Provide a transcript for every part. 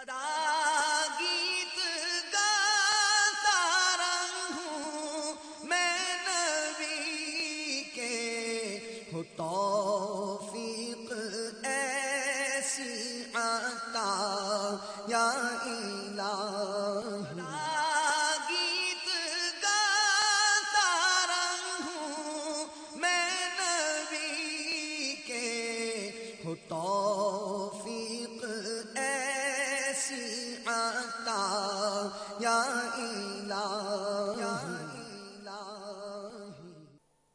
सदा गीत गाता रहूं मैं नबी के, हो तौफीक ऐसी आता या इलाही। गीत गाता रहूं मैं नबी के, हो तौफीक ऐसी आता या इलाही।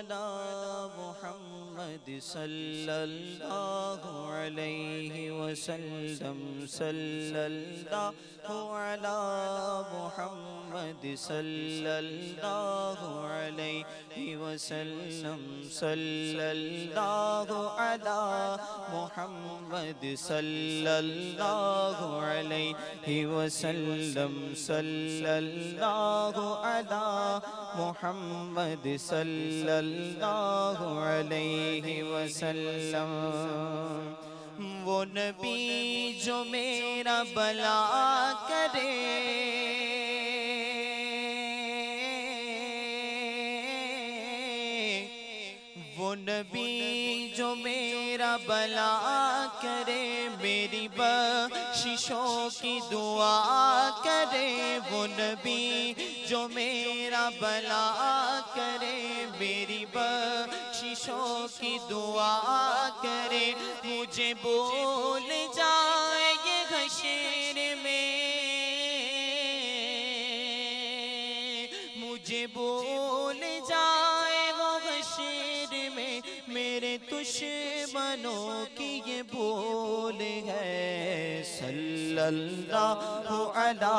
अला मुहम्मद सल्लल्लाहु अलैहि वसल्लम सल्लल्लाहु अला मुहम्मद सल्लल्लाहु अलैहि वसल्लम सल्लल्लाहु अला मुहम्मद सल्लल्लाहु अलैहि वसल्लम सल्लल्लाहु अला मुहम्मद सल्लल्लाहु अलैहि वसल्लम। वो नबी जो मेरा भला करे, वो नबी जो मेरा भला करे, मेरी बख्शिशों की दुआ करे। वो नबी जो मेरा भला करे, मेरी बख्शिशों की दुआ करे। मुझे बोल जाए ये हश्र में, मुझे बोल जाए वो हश्र में, मेरे दुश्मनों की ये बोल है। सल्लल्लाहु अला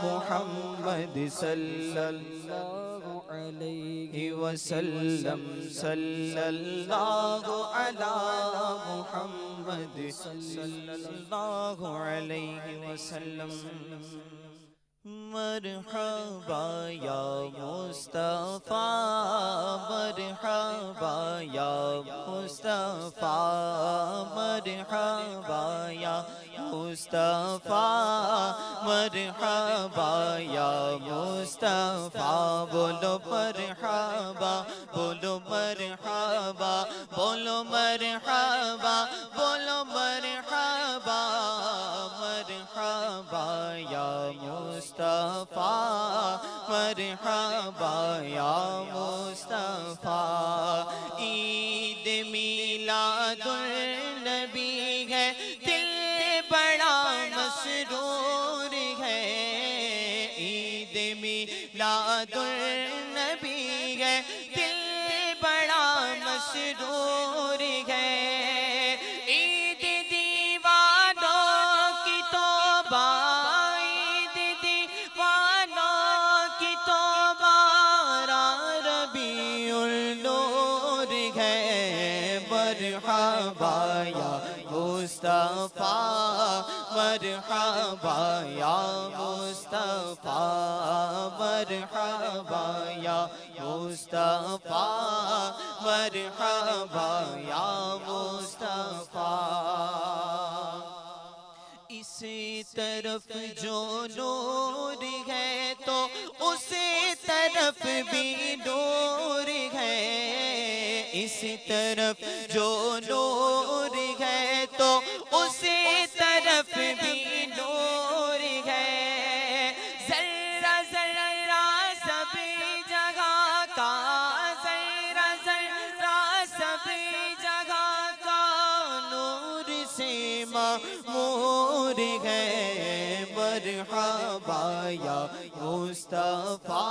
मुहम्मद सल्लल्लाहु अलैहि वसल्लम सल्लल्लाहु अला मुहम्मद सल्लल्लाहु अलैहि वसल्लम। मरहबा या मुस्तफा, मरहबा या मुस्तफा, मरहबा या मुस्तफा, मरहबा या मुस्तफा। बोलो मरहबा, बोलो मरहबा, बोलो मरहबा, बोलो मरहबा, मरहबा या मुस्तफा, मरहबा या मुस्तफा। ईद मिलादुन नबी है, दिल बड़ा मसरूर है। ईद मिलादुन नबी है, दिल बड़ा मसरूर है। ईद दीवानों की तौबा, ईद दीवानों की तौबा, रबीउल नूर है। मरहबा या मुस्तफा, मरहबा या मुस्तफा, मरहबा या मुस्तफा, मरहबा या मुस्तफा। इस तरफ जो नूर है तो उस तरफ भी नूर है। इस तरफ जो नूर है तो उस तरफ भी नूर है। जर्रा जर्रा सभी जगह का, जर्रा जर्रा सभी जगह का नूर से मामूर है। मरहबा या मुस्तफा,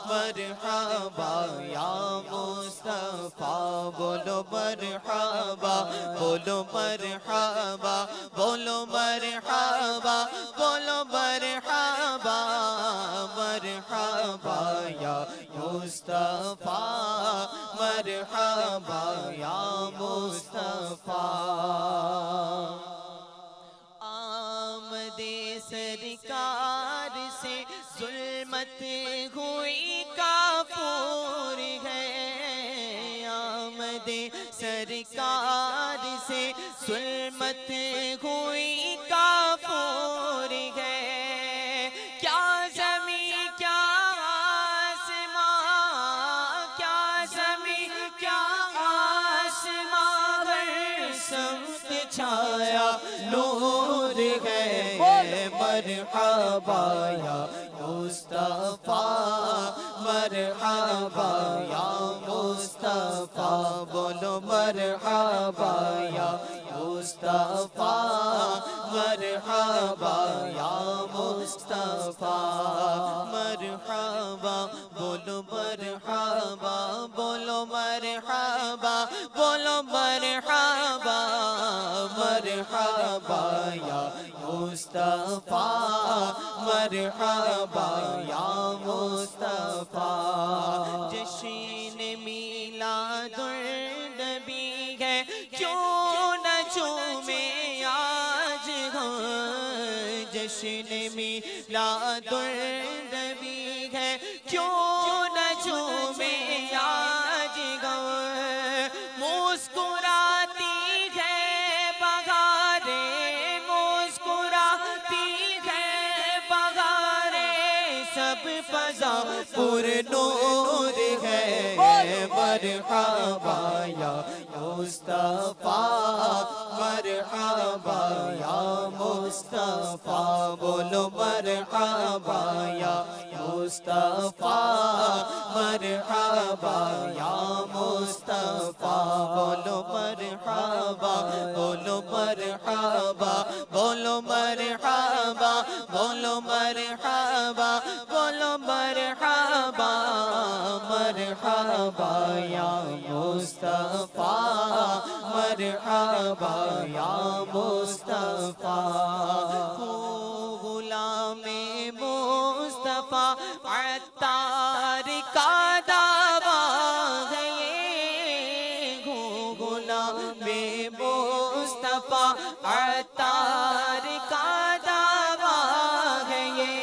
मरहबा या मुस्तफा। बोलो मरहबा, बोलो मरहबा, बोलो मरहबा, बोलो मरहबा, मरहबा या मुस्तफा, मरहबा या मुस्तफा। आमदे सरकार से जुल्मत हुई काफूर है। आमदे सरकार से जुल्मत हुई काफूर है। क्या ज़मीं क्या आसमां, क्या ज़मीं क्या आसमां, हर समत छाया नूर है। मरहबा या मुस्तफा, मरहबा या मुस्तफा। बोलो मरहबा या मुस्तफा, मरहबा या मुस्तफा। मरहबा बोलो मरहबा, मरहबा बोलो मरहबा बोलो मरहबा मरहबा या मुस्तफा मरहबा या मुस्तफा जश्न मीलादुन्नबी है क्यों न झूमे आज हम जश्न मीलादुन्नबी है क्यों न झूमे आज हम मुस्कुराती है बहारे मुस्कुराती है बहारे सब फजा पुरनूर है मरहबा या मुस्तफा मरहबा या मुस्तफा बोलो मरहबा या मुस्तफा मरहबा या मुस्तफा बोलो मरहबा बोलो मरहबा बोलो मरहबा बोलो मरहबा बोलो मरहबा मरहबा या मुस्तफा मरहबा या मुस्तफा गुलामे मुस्तफा अत्तार का दावा है ये गुलामे मुस्तफा अत्तार का दावा है ये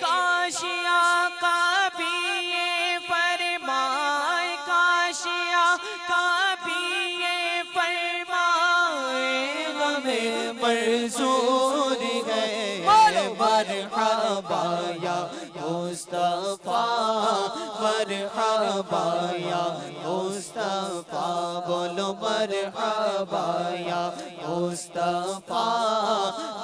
काशिया का भी ये फरमाए काशिया का भी ये फरमाए हमें मंजूर है मरहबा या मुस्तफा मरहबा या मुस्तफा बोलो मरहबा या मुस्तफा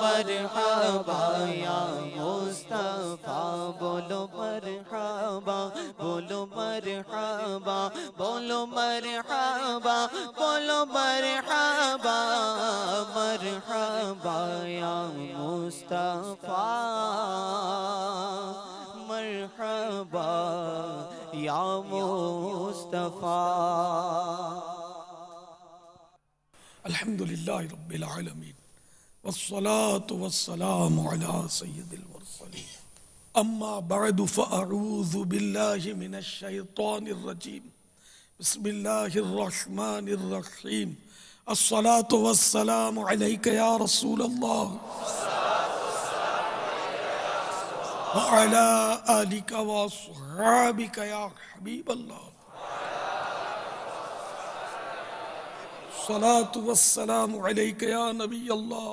मरहबा या मुस्तफा बोलो मरहबा बोलो मरहबा बोलो मरहबा बोलो मरहबा मरहबा या मुस्तफा मरहबा या मुस्तफा अल्हम्दुलिल्लाह रब्बिल आलमीन वस्सलातु वस्सलामु अला सय्यिदिल मुरसलीन अम्मा बअदु फअऊज़ु बिल्लाहि मिनश शैतानिर रजीम बिस्मिल्लाहिर रहमानिर रहीम अस्सलातु वस्सलामु अलैका या रसूलल्लाह व अला आलिका व अस्हाबिका या हबीबल्लाह सलातु वस्सलामु अलैका या नबी अल्लाह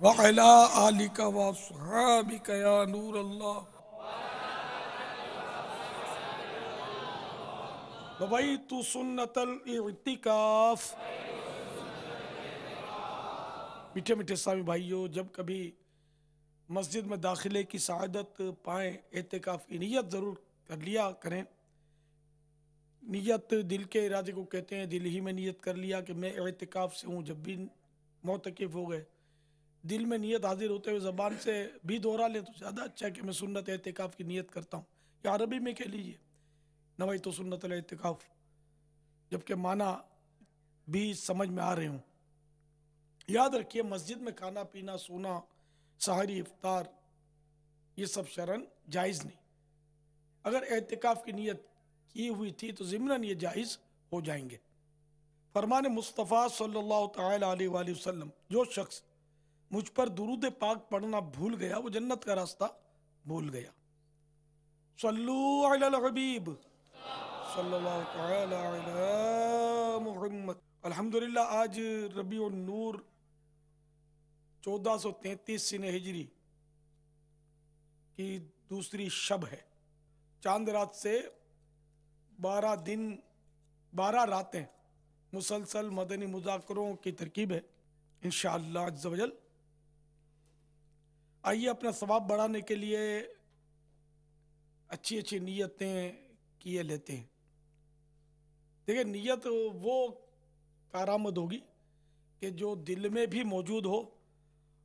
व अला आलिका व अस्हाबिका या नूर अल्लाह नवैतु सुन्नतल इतिकाफ। मीठे मीठे सामी भाइयों, जब कभी मस्जिद में दाखिले की सआदत पाएँ एतिकाफ की नीयत ज़रूर कर लिया करें। नीयत दिल के इरादे को कहते हैं। दिल ही में नीयत कर लिया कि मैं एतिकाफ से हूँ। जब भी मोतकिफ हो गए दिल में नीयत हाजिर होते हुए ज़बान से भी दोहरा लें तो ज़्यादा अच्छा है कि मैं सुन्नत एतिकाफ की नीयत करता हूँ। या अरबी में कह लीजिए नवैतु सुन्नतल एतिकाफ, जबकि माना भी समझ में आ रहे हों। याद रखिए, मस्जिद में खाना पीना सोना सहरी इफ्तार ये सब शरन जायज़ नहीं। अगर एतिकाफ की नीयत की हुई थी तो ज़िम्नन ये जायज़ हो जाएंगे। फरमान मुस्तफ़ा सल्लल्लाहु तआला अलैहि वसल्लम, जो शख्स मुझ पर दुरूद पाक पढ़ना भूल गया वो जन्नत का रास्ता भूल गया। सल्लू अलल हबीब सल्लल्लाहु तआला अला मुहम्मद। अल्हम्दुलिल्लाह, आज रबीउन नूर 1433 सिने हिजरी की दूसरी शब है। चांद रात से 12 दिन 12 रातें मुसलसल मदनी मुज़ाकरों की तरकीब है इंशाअल्लाह अज़्ज़ वजल। आइए अपना सवाब बढ़ाने के लिए अच्छी अच्छी नीयतें किए लेते हैं। देखिए, नीयत वो कारामद होगी कि जो दिल में भी मौजूद हो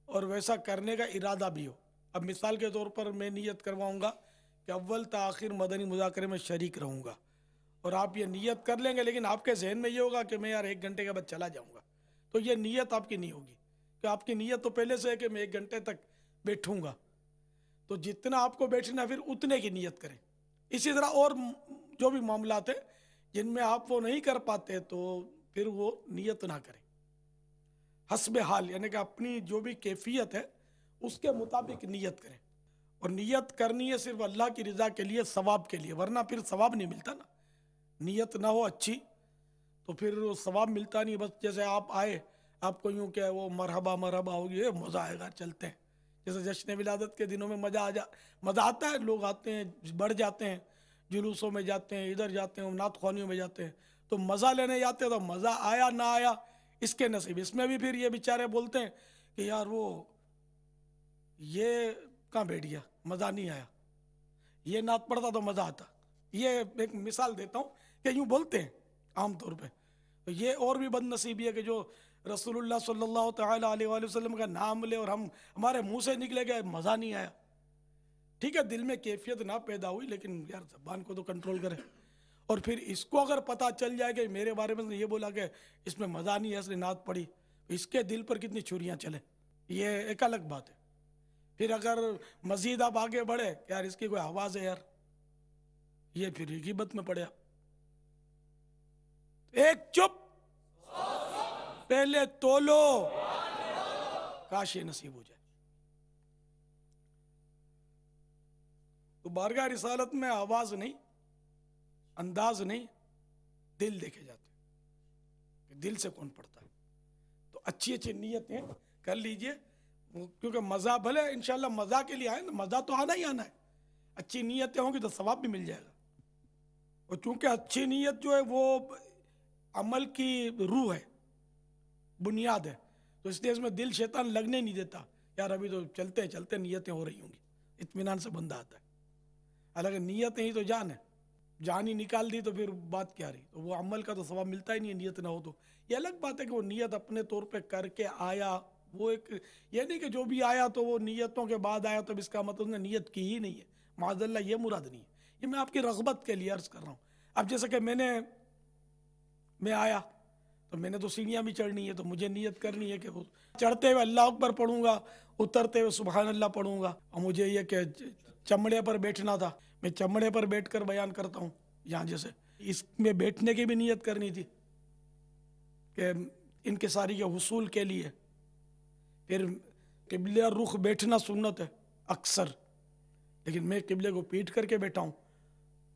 और वैसा करने का इरादा भी हो। अब मिसाल के तौर पर मैं नियत करवाऊंगा कि अव्वल ता आखिर मदनी मुज़ाकरे में शरीक रहूंगा, और आप ये नियत कर लेंगे, लेकिन आपके जहन में ये होगा कि मैं यार 1 घंटे के बाद चला जाऊंगा, तो ये नियत आपकी नहीं होगी। कि आपकी नियत तो पहले से है कि मैं 1 घंटे तक बैठूंगा, तो जितना आपको बैठना फिर उतने की नियत करें। इसी तरह और जो भी मामलात है जिनमें आप वो नहीं कर पाते, तो फिर वो नियत ना करें। हस्ब हाल, यानी कि अपनी जो भी कैफियत है उसके मुताबिक नियत करें। और नियत करनी है सिर्फ अल्लाह की रज़ा के लिए, सवाब के लिए, वरना फिर सवाब नहीं मिलता ना। नियत ना हो अच्छी तो फिर सवाब मिलता नहीं। बस जैसे आप आए, आपको यूँ क्या वो मरहबा मरहबा होगी, मज़ा आएगा, चलते हैं। जैसे जश्न विलादत के दिनों में मज़ा आता है, लोग आते हैं, बढ़ जाते हैं, जुलूसों में जाते हैं, इधर जाते हैं, नात ख़वानियों में जाते हैं, तो मज़ा लेने जाते हैं। तो मज़ा आया ना आया इसके नसीब। इसमें भी फिर ये बेचारे बोलते हैं कि यार वो ये कहाँ बैठ गया, मज़ा नहीं आया, ये नात पढ़ता तो मज़ा आता। ये एक मिसाल देता हूँ कि यूँ बोलते हैं आम तौर पे। तो ये और भी बदनसीबी है कि जो रसूलुल्लाह सल्लल्लाहु तआला अलैहि वसल्लम का नाम ले और हमारे मुंह से निकले गए मज़ा नहीं आया। ठीक है, दिल में कैफियत ना पैदा हुई, लेकिन यार ज़बान को तो कंट्रोल करें। और फिर इसको अगर पता चल जाए कि मेरे बारे में ये बोला कि इसमें मज़ा नहीं है इसलिए नात पढ़ी, तो इसके दिल पर कितनी छुरियाँ चले, ये एक अलग बात है। फिर अगर मजीद आप आगे बढ़े, यार इसकी कोई आवाज़ है यार, ये फिर गिबत में पड़े आप। एक चुप, पहले तोलो, काश ये नसीब हो जाए। तो बारगाह रिसालत में आवाज नहीं, अंदाज नहीं, दिल देखे जाते कि दिल से कौन पढ़ता है। तो अच्छी अच्छी नीयतें कर लीजिए, क्योंकि मज़ा भले इंशाल्लाह मज़ा के लिए आए ना, मज़ा तो आना ही आना है। अच्छी नीयतें होंगी तो सवाब भी मिल जाएगा। और चूंकि अच्छी नीयत जो है वो अमल की रूह है, बुनियाद है, तो इसलिए इसमें दिल शैतान लगने नहीं देता। यार अभी तो चलते चलते नीयतें हो रही होंगी, इत्मीनान से बंदा आता है। हालांकि नीयतें ही तो जान है, जान ही निकाल दी तो फिर बात क्या रही। तो वो अमल का तो सवाब मिलता ही नहीं है, नीयत ना हो तो। ये अलग बात है कि वो नीयत अपने तौर पे करके आया, वो एक, ये नहीं कि जो भी आया तो वो नीयतों के बाद आया, तो इसका मतलब उसने नीयत की ही नहीं है। माज़ल्ला ये मुराद नहीं है, ये मैं आपकी रग़बत के लिए अर्ज़ कर रहा हूँ। अब जैसे कि मैं आया तो मैंने तो सीढ़ियाँ भी चढ़नी है, तो मुझे नियत करनी है कि वो चढ़ते हुए अल्लाह अकबर पढ़ूंगा, उतरते हुए सुबहान अल्लाह पढ़ूंगा। और मुझे ये कि चमड़े पर बैठना था, मैं चमड़े पर बैठकर बयान करता हूँ। यहाँ जैसे इसमें बैठने की भी नियत करनी थी कि इनकिसारी के हुसूल के लिए। फिर किबले रुख बैठना सुन्नत है अक्सर, लेकिन मैं किबले को पीट करके बैठा हूँ,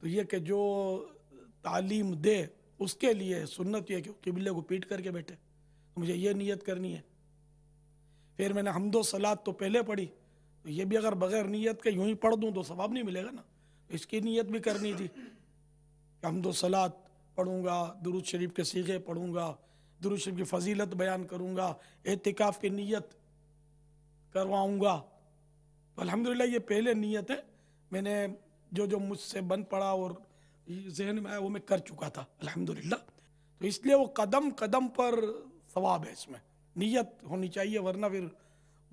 तो ये कि जो तालीम दे उसके लिए सुन्नत ये कि किबले को पीट करके बैठे, तो मुझे ये नियत करनी है। फिर मैंने हम्दो सलात तो पहले पढ़ी, तो ये भी अगर बगैर नियत के यूं ही पढ़ दूं तो सवाब नहीं मिलेगा ना, तो इसकी नियत भी करनी थी कि हम्दो सलात पढ़ूंगा, दुरूद शरीफ के सीगे पढ़ूंगा, दुरूद शरीफ की फजीलत बयान करूंगा, एतिकाफ की नियत करवाऊंगा। तो अल्हम्दुलिल्लाह ये पहले नियत है, मैंने जो मुझसे बन पड़ा और जहन में आया वो मैं कर चुका था अल्हम्दुलिल्लाह। तो इसलिए वो कदम कदम पर सवाब है, इसमें नियत होनी चाहिए, वरना फिर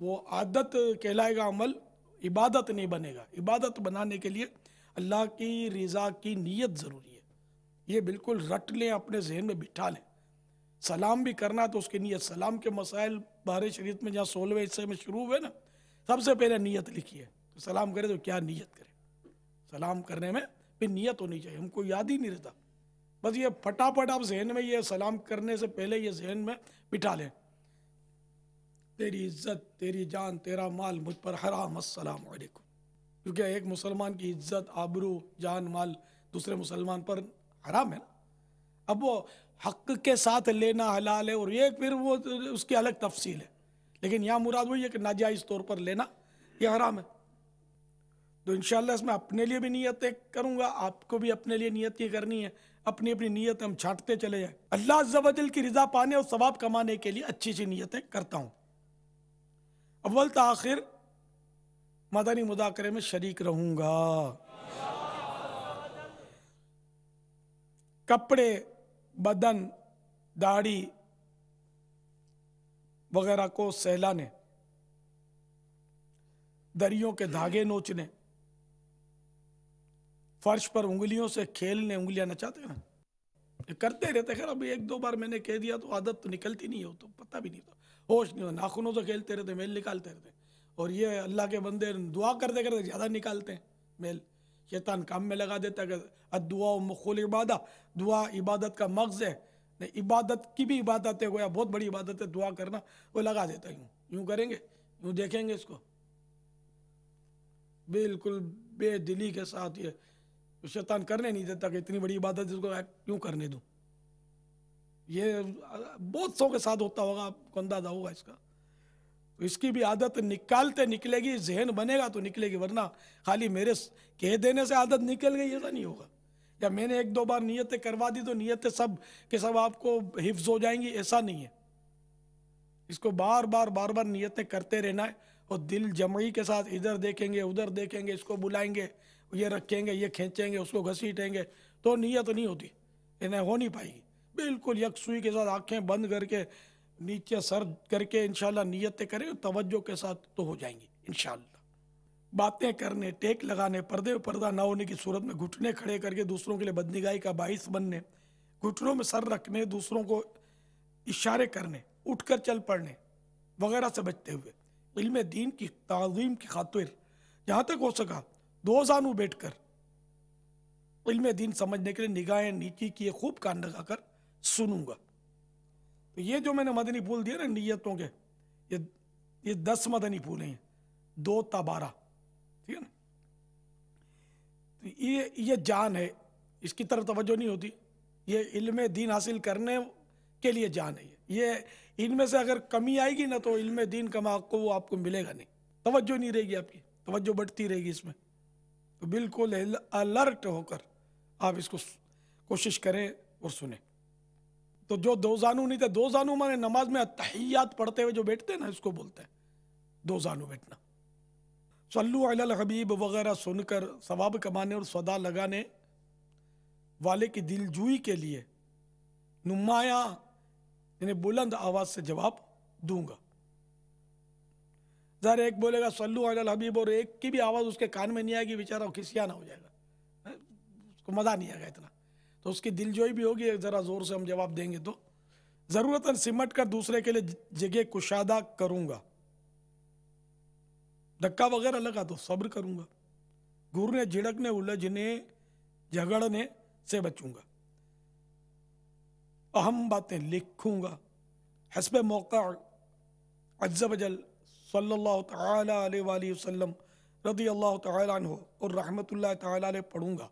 वो आदत कहलाएगा, अमल इबादत नहीं बनेगा। इबादत बनाने के लिए अल्लाह की रज़ा की नियत ज़रूरी है। ये बिल्कुल रट लें, अपने जहन में बिठा लें। सलाम भी करना तो उसकी नियत, सलाम के मसाइल बाहर शरीयत में जहाँ 16वें हिस्से में शुरू हुए ना, सबसे पहले नियत लिखी है। तो सलाम करे तो क्या नियत करे, सलाम करने में फिर नियत होनी चाहिए। हमको याद ही नहीं रहता, बस ये फटाफट आप जहन में ये सलाम करने से पहले ये जहन में बिठा लें, तेरी इज्जत, तेरी जान, तेरा माल मुझ पर हराम, अस्सलाम वालेकुम। क्योंकि एक मुसलमान की इज्जत, आबरू, जान, माल दूसरे मुसलमान पर हराम है ना। अब वो हक के साथ लेना हलाल है, और ये फिर वो उसकी अलग तफसील है, लेकिन यहाँ मुराद वही है कि नाजायज़ तौर पर लेना ये हराम है। तो इंशाअल्लाह इसमें अपने लिए भी नियतें करूँगा, आपको भी अपने लिए नियत ये करनी है। अपनी अपनी नियत हम छांटते चले जाए। अल्लाह अज़्ज़ा वजल की रज़ा पाने और सवाब कमाने के लिए अच्छी अच्छी नियतें करता हूँ। अव्वल ता आखिर मदनी मुज़ाकरे में शरीक रहूँगा। कपड़े, बदन, दाढ़ी वगैरह को सहलाने, दरियों के धागे नोचने, फर्श पर उंगलियों से खेलने, उंगलियां नचाते हैं ना, ये करते रहते। खैर अभी एक दो बार मैंने कह दिया तो आदत तो निकलती नहीं हो, तो पता भी नहीं था, होश नहीं हो, नाखूनों से खेलते रहते, मेल निकालते रहते। और ये अल्लाह के बंदे दुआ करते करते ज़्यादा निकालते हैं मेल। शैतान काम में लगा देता है कि अद्दुआ मुखुल इबादा, दुआ इबादत का मग़ज़ है। नहीं, इबादत की भी इबादत है, गोया बहुत बड़ी इबादत है दुआ करना, वो लगा देता है। यूँ यूँ करेंगे, यूँ देखेंगे इसको, बिल्कुल बेदिली के साथ। ये शैतान करने नहीं देता कि इतनी बड़ी इबादत इसको क्यों करने दूं। ये बहुत सौ के साथ होता होगा, आपको अंदाजा होगा इसका। तो इसकी भी आदत निकालते निकलेगी, जहन बनेगा तो निकलेगी, वरना खाली मेरे कह देने से आदत निकल गई ऐसा नहीं होगा। या मैंने एक दो बार नियतें करवा दी तो नियतें सब के सब आपको हिफ्ज हो जाएंगी, ऐसा नहीं है। इसको बार बार नियतें करते रहना है। और दिल जमई के साथ इधर देखेंगे उधर देखेंगे, इसको बुलाएंगे, ये रखेंगे, ये खींचेंगे, उसको घसीटेंगे, तो नियत नहीं होती, इन्हें हो नहीं पाएगी। बिल्कुल यकसुई के साथ आंखें बंद करके नीचे सर करके इंशाल्लाह नियतें करें तवज्जो के साथ तो हो जाएंगी इंशाल्लाह। बातें करने, टेक लगाने, पर्दे पर्दा ना होने की सूरत में घुटने खड़े करके दूसरों के लिए बदनिगाही का बाइस बनने, घुटनों में सर रखने, दूसरों को इशारे करने, उठकर चल पड़ने वगैरह से बचते हुए इल्म दीन की ताज़ीम की खातिर जहाँ तक हो सका दो जानू बैठकर इल्म दीन समझने के लिए निगाहें नीची किए खूब कान लगाकर सुनूंगा। तो ये जो मैंने मदनी फूल दिए ना नियतों के, ये 10 मदनी फूल हैं, 2 ता 12, ठीक है ना। तो ये जान है, इसकी तरफ तवज्जो नहीं होती। ये इल्म दीन हासिल करने के लिए जान है। ये इनमें से अगर कमी आएगी ना तो इल्म दीन का आपको वो आपको मिलेगा नहीं, तवज्जो नहीं रहेगी, आपकी तवज्जो बढ़ती रहेगी इसमें। तो बिल्कुल अलर्ट होकर आप इसको कोशिश करें और सुने। तो जो दो जानू नहीं थे, दो जानू माने नमाज में तहियात पढ़ते हुए जो बैठते हैं ना, इसको बोलते हैं दो जानू बैठना। सल्लु अलल हबीब वगैरह सुनकर सवाब कमाने और सदा लगाने वाले की दिलजूई के लिए नुमाया यानी बुलंद आवाज से जवाब दूंगा। जरा एक बोलेगा सल्लु अलल हबीब और एक की भी आवाज उसके कान में नहीं आएगी, बेचारा खिसियाना हो जाएगा, उसको मजा नहीं आएगा इतना। तो उसकी दिलजोई भी होगी, जरा जोर से हम जवाब देंगे तो जरूरतन सिमट कर दूसरे के लिए जगह कुशादा करूंगा। धक्का वगैरह लगा तो सब्र करूंगा। घूरने झिड़कने उलझने झगड़ने से बचूंगा। अहम बातें लिखूंगा। हस्बे मौका अज़्ज़ वजल सल्लल्लाहु तआला अलैहि वसल्लम रज़ियल्लाहु तआला अन्हु और रहमतुल्लाह तआला अलैह पढ़ूंगा।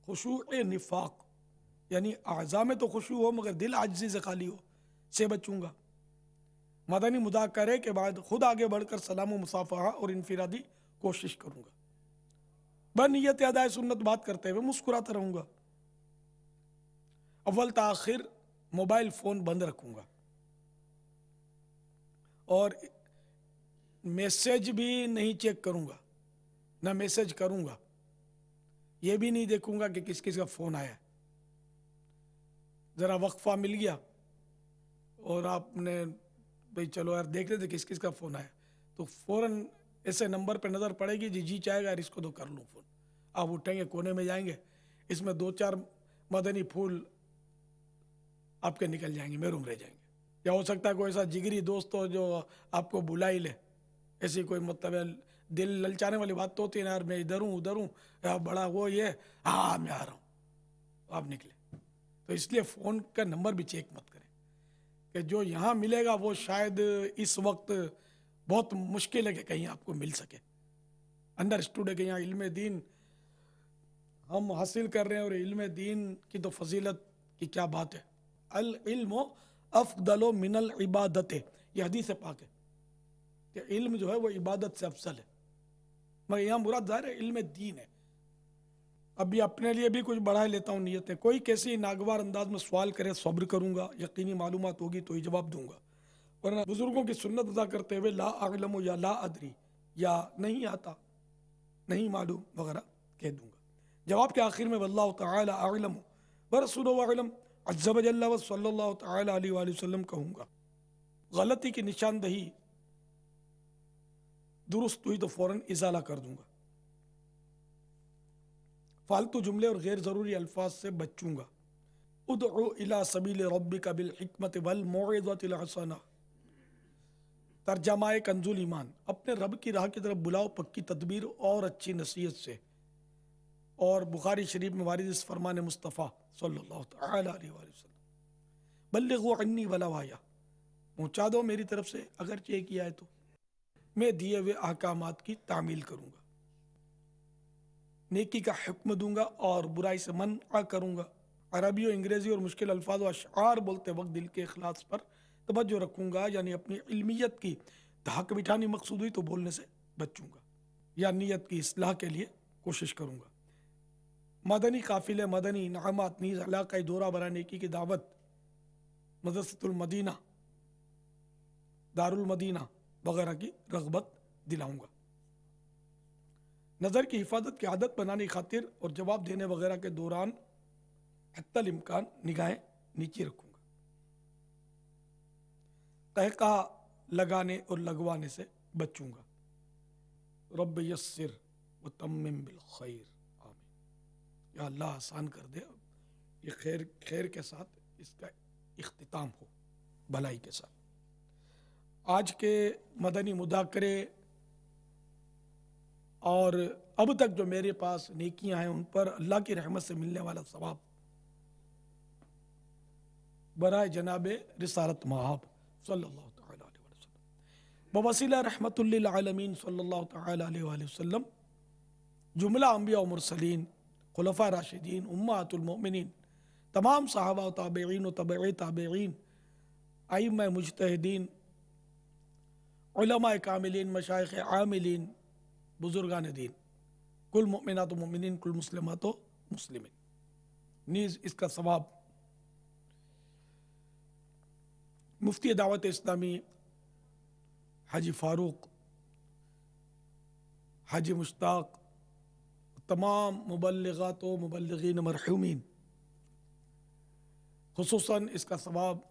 खुशू निफाक यानी आज़ा में तो खुशू हो मगर दिल आजिज़ी से खाली हो से बचूंगा। मदनी मुदाकरे के बाद खुद आगे बढ़कर सलाम व मुसाफहा और इनफिरादी कोशिश करूंगा। बनियत अदाए सुन्नत बात करते हुए मुस्कुराता रहूंगा। अव्वल ताखिर मोबाइल फ़ोन बंद रखूंगा और मैसेज भी नहीं चेक करूंगा, ना मैसेज करूंगा। ये भी नहीं देखूंगा कि किस किस का फ़ोन आया। ज़रा वक्फा मिल गया और आपने भाई चलो यार देख लेते किस किस का फ़ोन आया, तो फ़ौरन ऐसे नंबर पे नज़र पड़ेगी जी चाहेगा यार इसको तो कर लूँ फ़ोन। आप उठेंगे, कोने में जाएंगे, इसमें 2-4 मदनी फूल आपके निकल जाएंगे, महरूम रह जाएंगे। या हो सकता है कोई ऐसा जिगरी दोस्त हो जो आपको बुला ही ले, ऐसी कोई मतलब दिल ललचाने वाली बात तो होती है ना, यार मैं इधर हूँ उधर हूँ, यार बड़ा वो ये, हाँ मैं आ रहा हूँ, तो आप निकले। तो इसलिए फ़ोन का नंबर भी चेक मत करें कि जो यहाँ मिलेगा वो शायद इस वक्त बहुत मुश्किल है कि कहीं आपको मिल सके। अंडरस्टूड है कि यहाँ इल्म दीन हम हासिल कर रहे हैं और इल्म दीन की तो फजीलत की क्या बात है। अल इल्म अफदलो मिनल इबादत, ये हदीस पाक है कि इल्म जो है वो इबादत से अफसल है, मगर यहाँ मुराद ज़ाहिर है इल्म दीन है। अभी अपने लिए भी कुछ बढ़ा लेता हूँ नियतें। कोई कैसी नागवार अंदाज में सवाल करे सब्र करूँगा, यकीनी मालूमात होगी तो ही जवाब दूंगा, वरना बुजुर्गों की सुन्नत अदा करते हुए ला अअलम या ला अदरी या नहीं आता, नहीं मालूम वगैरह कह दूंगा। जवाब के आखिर में वल्लाहु तआला अअलम व रसूलुहु अअलम अज़्ज़ व जल्ल व सल्लल्लाहु तआला अलैहि वसल्लम कहूँगा। गलती की निशानदही दुरुस्त हुई तो फौरन इजाला कर दूंगा। फालतू जुमले और गैर ज़रूरी अल्फाज से बचूंगा। उदउ इला सबील रब्बिका बिल हिकमत वल मौइज़तिल हसना। तर्जमाए कंजुल ईमान, अपने रब की राह की तरफ बुलाओ पक्की तदबीर और अच्छी नसीहत से। और बुखारी शरीफ में वारिद इस फरमान मुस्तफ़ा सल्लल्लाहु तआला अलैहि वसल्लम, बल्लिगु अन्नी वलौ आया, पहुँचा दो मेरी तरफ से अगर चे किया है तो, मैं दिए हुए अहकामात की तामील करूँगा, नेकी का हुक्म दूंगा और बुराई से मना करूँगा। अरबी और अंग्रेज़ी और मुश्किल अल्फाज व अशआर बोलते वक्त दिल के इखलास पर तवज्जो रखूँगा, यानी अपनी इल्मियत की धाक बिठानी मकसूद हुई तो बोलने से बचूँगा या नीयत की इस्लाह के लिए कोशिश करूँगा। मदनी काफिले, मदनी इनामात, नीज़ इलाक़ाई दौरा बरा नेकी की दावत, मदरसतुल मदीना, दारुल मदीना वगैरह की रग़बत दिलाऊँगा। नज़र की हिफाजत की आदत बनाने की खातिर और जवाब देने वगैरह के दौरान हत्तल इम्कान निगाहें नीचे रखूँगा। तहक़ा लगाने और लगवाने से बचूँगा। रब्ब यस्सिर व तम्मिम बिल खैर, आमीन। या अल्लाह आसान कर दे, ये खैर के साथ इसका इख्तिताम हो, भलाई के साथ। आज के मदनी मुदाकरे और अब तक जो मेरे पास नेकियां हैं उन पर अल्लाह की रहमत से मिलने वाला सवाब बराए जनाब रिसालत महब सल्लल्लाहु तआला अलैहि वसल्लम, बवसीला रहमतुल लिल आलमीन सल्लल्लाहु तआला अलैहि वसल्लम, जुमला अंबिया व मुरसलीन, खुलफा राशिदीन, उम्महातुल मोमिनीन, तमाम सहाबा व ताबईन व तबई ताबईन, आइम्मा मुज्तहिदीन, उलमा कामिलीन, मशाइख आमिलीन, बुजुर्गान दीन, कुल मोमिनात व मोमिनीन, कुल मुस्लिमात व मुस्लिमीन। नीज़ इसका सवाब मुफ्ती दावत इस्लामी हाजी फ़ारूक, हाजी मुश्ताक, तमाम मुबल्लिगात व मुबल्लिगीन मरहूमीन, खुसूसन इसका सवाब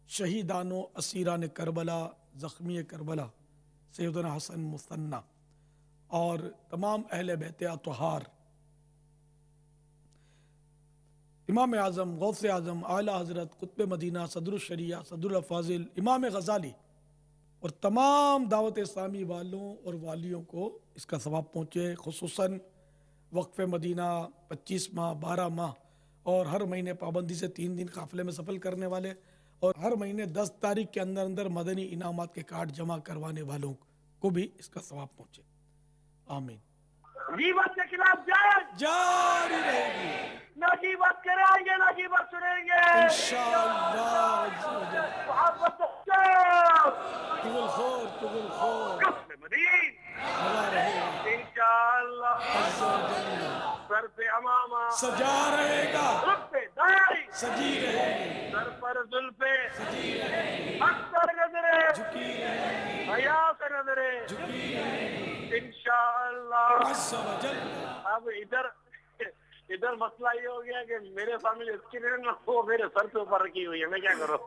शहीदानों असीरान करबला, ज़ख्मी करबला, सैयदना हसन मुसन्ना और तमाम अहले बैत अतहार, इमाम आज़म, गौसे आज़म, आला हज़रत, कुतुब मदीना, सदरुल शरिया, सदरुल अफ़ाज़िल, इमाम गज़ाली और तमाम दावत इस्लामी वालों और वालियों को इसका सवाब पहुँचे। खुसूसन वक्फ़े मदीना 25 माह, 12 माह और हर महीने पाबंदी से 3 दिन काफ़िले में सफ़र करने वाले और हर महीने 10 तारीख के अंदर अंदर मदनी इनामात के कार्ड जमा करवाने वालों को भी इसका सवाब पहुँचे। आमीन। गीबत के खिलाफ जारी रहेगी, ना गीबत करेंगे ना गीबत सुनेंगे इंशाअल्लाह। मोहब्बत तुगल खौर, तुगल खौर मदीन भला रहेगा, इंशाअल्लाह। सर पे अमामा सजा रहेगा, रुख पे दाई सजी रहेगी, सर पर जुल्फे सजी रहेगी, अक्सर नजरे झुकी रहेगी, हया से नजरे झुकी रहेगी इंशाअल्लाह। अज़्ज़ व जल। अब इधर मसला ये हो गया कि मेरे सामने स्क्रीन है ना, वो मेरे सर पे ऊपर रखी हुई है, मैं क्या करूं?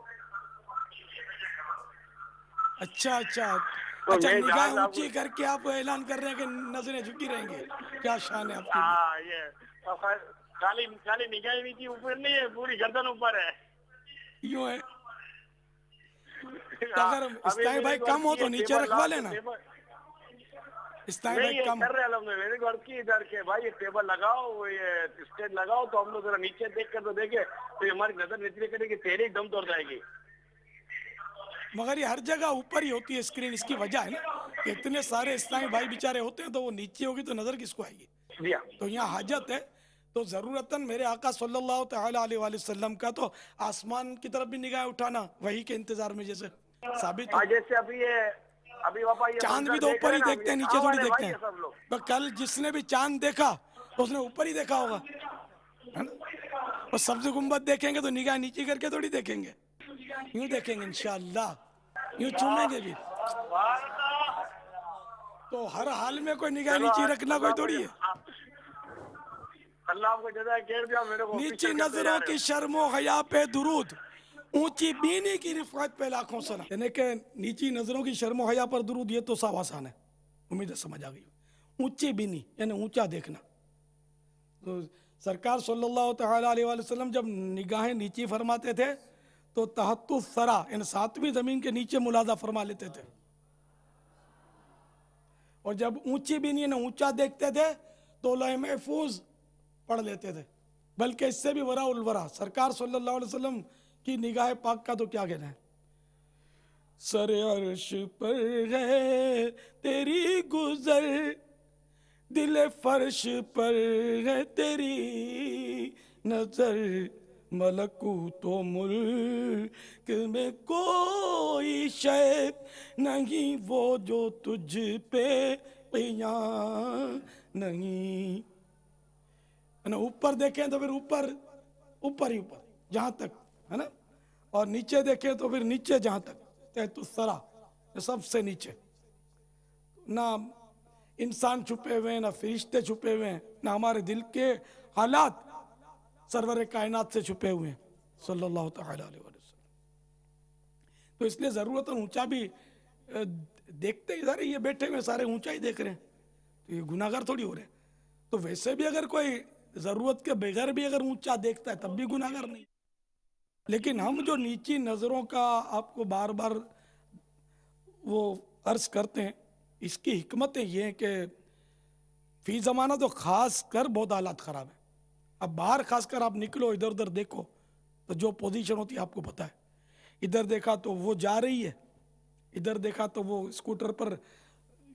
अच्छा अच्छा तो अच्छा, मैं निगाह जहाँ ऊंची करके आप ऐलान कर रहे हैं कि नजरें झुकी रहेंगी, क्या शान है आपकी। हाँ, ये खाली खाली निगाह नीचे ऊपर नहीं है, पूरी गर्दन ऊपर है। यूं है, अगर इस्ताई भाई कम हो तो नीचे रखवा लेना। इस्ताई भाई नहीं, कम कर रहे हैं मेरे घर की इधर के भाई, ये टेबल लगाओ, ये स्टेज लगाओ, तो हम लोग जरा नीचे देख कर तो देखे तो हमारी नजर निचले करेगी, तेरे दम तोड़ जाएगी। मगर ये हर जगह ऊपर ही होती है स्क्रीन, इसकी वजह है ना कि इतने सारे इस्लामी भाई बेचारे होते हैं, तो वो नीचे होगी तो नजर किसको आएगी। तो यहाँ हाजत है, तो जरूरतन मेरे आका सल्लल्लाहु तआला अलैहि वसल्लम का तो आसमान की तरफ भी निगाह उठाना, वही के इंतजार में जैसे साबित हो। जैसे अभी पापा ये चांद भी तो ऊपर ही देखते हैं, नीचे थोड़ी देखते हैं। सब लोग तो कल जिसने भी चांद देखा तो उसने ऊपर ही देखा होगा, है ना। और सब्ज गुम्बद देखेंगे तो निगाह नीचे करके थोड़ी देखेंगे, यूं देखेंगे इंशाअल्लाह, यूं चूमेंगे भी। तो हर हाल में कोई निगाह नीचे रखना कोई थोड़ी है। अल्लाह आपको जज़ा खैर दिया, मेरे को नीची नजरों की शर्मो हया पे दुरूद, ऊंची बीनी की रिफात पे लाखों सलाम। यानी कि नीची नजरों की शर्मो हया पर दुरूद, ये तो साव आसान है। उम्मीद है समझ आ गई। ऊंची बीनी यानी ऊंचा देखना। तो सरकार सल्लल्लाहु तआला अलैहि वसल्लम जब निगाहें नीची फरमाते थे तो तहत्तु सरा यानी सातवीं जमीन के नीचे मुलाजा फरमा लेते थे, और जब ऊंची बीनी यानी ऊंचा देखते थे तो लौह महफूज पढ़ लेते थे। बल्कि इससे भी वरा उल वरा सरकार सल्लल्लाहु अलैहि वसल्लम की निगाह पाक का तो क्या कहना है। सर अर्श पर है तेरी गुजर, दिल फर्श पर है तेरी नजर, मलकूतो मुल्क में कोई शय नहीं वो जो तुझ पे क़िया नहीं। ना ऊपर देखें तो फिर ऊपर ऊपर ही ऊपर जहाँ तक है ना, और नीचे देखें तो फिर नीचे जहाँ तक तो सरा सबसे नीचे। ना इंसान छुपे हुए हैं, ना फरिश्ते छुपे हुए हैं, ना हमारे दिल के हालात सरवर कायनात से छुपे हुए हैं सल्लल्लाहु तआला अलैहि वसल्लम। तो इसलिए ज़रूरत ऊंचा भी देखते ही सारे ये बैठे हुए सारे ऊंचा ही देख रहे हैं, तो ये गुनाहगार थोड़ी हो रहे हैं। तो वैसे भी अगर कोई ज़रूरत के बगैर भी अगर ऊंचा देखता है तब भी गुनाहगार नहीं। लेकिन हम जो नीची नज़रों का आपको बार बार वो अर्ज करते हैं, इसकी हिकमतें ये हैं कि फी ज़माना तो ख़ास कर बहुत हालात ख़राब है। अब बाहर खास कर आप निकलो इधर उधर देखो तो जो पोजीशन होती है आपको पता है। इधर देखा तो वो जा रही है, इधर देखा तो वो स्कूटर पर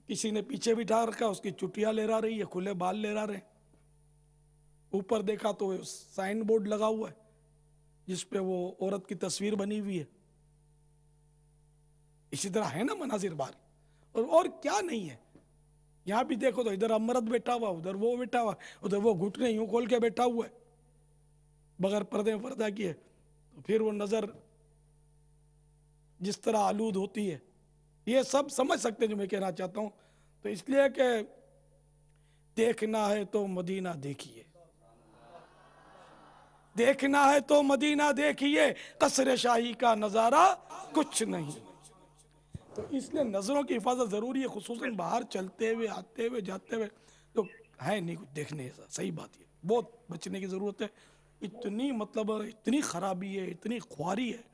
किसी ने पीछे बिठा रखा, उसकी चुटिया ले रही है, खुले बाल ले रहे हैं। ऊपर देखा तो साइन बोर्ड लगा हुआ है जिस पे वो औरत की तस्वीर बनी हुई है। इसी तरह है ना मनाजिर बाहर, और क्या नहीं है। यहाँ भी देखो तो इधर अमरत बैठा हुआ, उधर वो बैठा हुआ, उधर वो घुटने यूं खोल के बैठा हुआ है बगैर पर्दे में पर्दा किए। तो फिर वो नजर जिस तरह आलूद होती है, ये सब समझ सकते हैं जो मैं कहना चाहता हूँ। तो इसलिए कि देखना है तो मदीना देखिए, देखना है तो मदीना देखिए, कसर शाही का नजारा कुछ नहीं। तो इसलिए नजरों की हिफाजत जरूरी है, खुसूसन बाहर चलते हुए आते हुए जाते हुए तो है नहीं कुछ देखने ऐसा। सही बात है, बहुत बचने की जरूरत है। इतनी मतलब इतनी खराबी है, इतनी ख्वारी है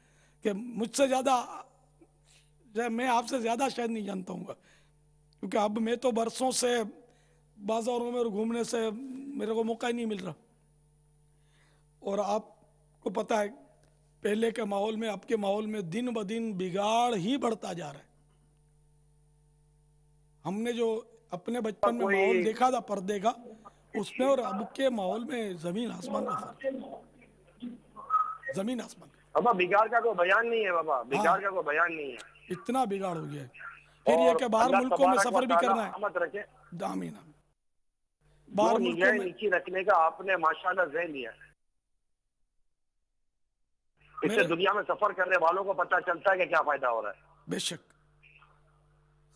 कि मुझसे ज़्यादा मैं आपसे ज़्यादा शायद नहीं जानता हूँ, क्योंकि अब मैं तो बरसों से बाजारों में घूमने से मेरे को मौका ही नहीं मिल रहा। और आपको पता है पहले के माहौल में आपके माहौल में दिन ब दिन बिगाड़ ही बढ़ता जा रहा है। हमने जो अपने बचपन में माहौल देखा था पर्दे का, उसमें और अब के माहौल में जमीन आसमान का फर्क, जमीन आसमान का। बाबा बिगाड़ का कोई बयान नहीं है, बाबा बिगाड़ का कोई बयान नहीं है। इतना बिगाड़ हो गया है। फिर ये कि बाहर मुल्कों में सफर भी करना है। आमीन। बाहर मुल्कों में नीचे रखने का आपने माशाल्लाह ज़हन लिया है। इससे दुनिया में सफर करने वालों को पता चलता है कि क्या फायदा हो रहा है। बेशक,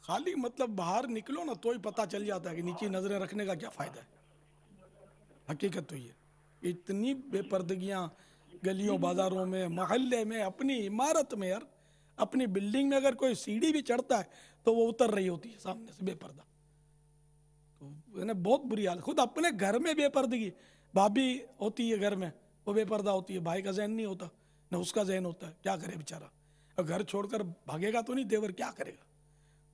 खाली मतलब बाहर निकलो ना तो ही पता चल जाता है कि नीचे नजरें रखने का क्या फायदा है। हकीकत तो ये इतनी बेपर्दगियां गलियों बाजारों में, मोहल्ले में, अपनी इमारत में, यार अपनी बिल्डिंग में अगर कोई सीढ़ी भी चढ़ता है तो वो उतर रही होती है सामने से बेपर्दा। तो बहुत बुरी हालत। खुद अपने घर में बेपर्दगी, भाभी होती है घर में वो बेपर्दा होती है, भाई का जहन नहीं होता न उसका जहन होता है, क्या करे बेचारा। अब घर छोड़कर भागेगा तो नहीं, देवर क्या करेगा।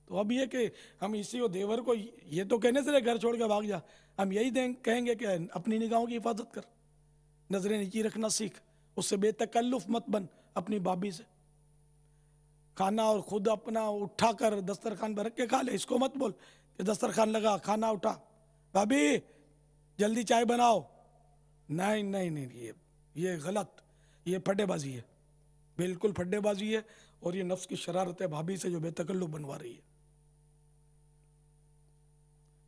तो अब ये कि हम इसी को देवर को ये तो कहने से घर छोड़ के भाग जा, हम यही कहेंगे कि अपनी निगाहों की हिफाजत कर, नजरें नीची रखना सीख, उससे बेतकल्लुफ मत बन अपनी भाभी से। खाना और खुद अपना उठा कर दस्तरखान पर रख के खा ले, इसको मत बोल कि दस्तरखान लगा खाना उठा, भाभी जल्दी चाय बनाओ। नहीं नहीं नहीं, ये गलत, ये फड्डेबाजी है, बिल्कुल फड्डेबाजी है। और ये नफ्स की शरारत है भाभी से जो बेतकल्लुफ बनवा रही है।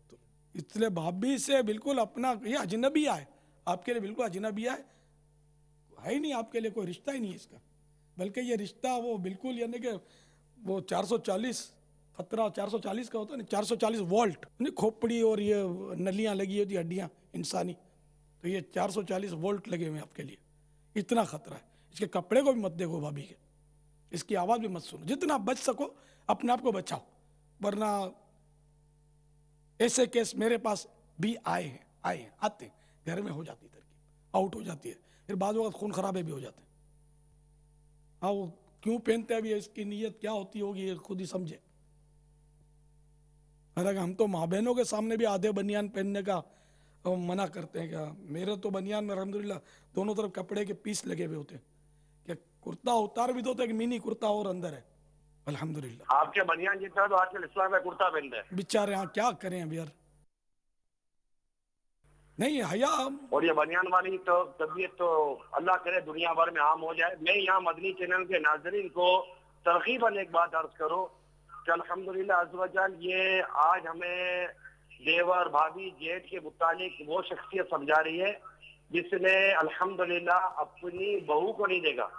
तो इसलिए भाभी से बिल्कुल अपना, ये अजनबिया है आपके लिए, बिल्कुल अजनबिया है ही नहीं आपके लिए, कोई रिश्ता ही नहीं है इसका। बल्कि ये रिश्ता वो बिल्कुल यानी कि वो 440 खतरा 440 का होता है ना, 440 वोल्ट नहीं, खोपड़ी और ये नलियां लगी होती हड्डियां इंसानी, तो ये 440 वोल्ट लगे हुए हैं आपके लिए, इतना खतरा है। इसके कपड़े को भी मत देखो भाभी के, इसकी आवाज़ भी मत सुनो, जितना बच सको अपने आप को बचाओ, वरना ऐसे केस मेरे पास भी आए हैं आते हैं, घर में हो जाती है तरकीब, आउट हो जाती है, फिर बाद वक्त खून खराबे भी हो जाते हैं। हाँ, वो क्यों पहनते हैं, अभी इसकी नीयत क्या होती होगी ये खुद ही समझे। हालांकि हम तो माँ बहनों के सामने भी आधे बनियान पहनने का मना करते हैं। क्या मेरे तो बनियान में अल्हम्दुलिल्लाह दोनों तरफ कपड़े के पीस लगे हुए होते हैं, क्या कुर्ता उतार भी दो तो एक मिनी कुर्ता और अंदर है अल्हम्दुलिल्लाह। आपके बनियान जितना तो आजकल इस्लाम में कुर्ता पहनते हैं। बेचारे यहाँ क्या करें अब यार, नहीं हया। और ये बनियान वाली तो तबीयत तो अल्लाह करे दुनिया भर में आम हो जाए। मैं यहाँ मदनी चैनल के नाजरीन को तरकीबन एक बात अर्ज करूँ कि अल्हम्दुलिल्लाह अज़्ज़ व जल ये आज हमें देवर भाभी जेठ के मुतालिक वो शख्सियत समझा रही है जिसने अल्हम्दुलिल्लाह अपनी बहू को नहीं देखा।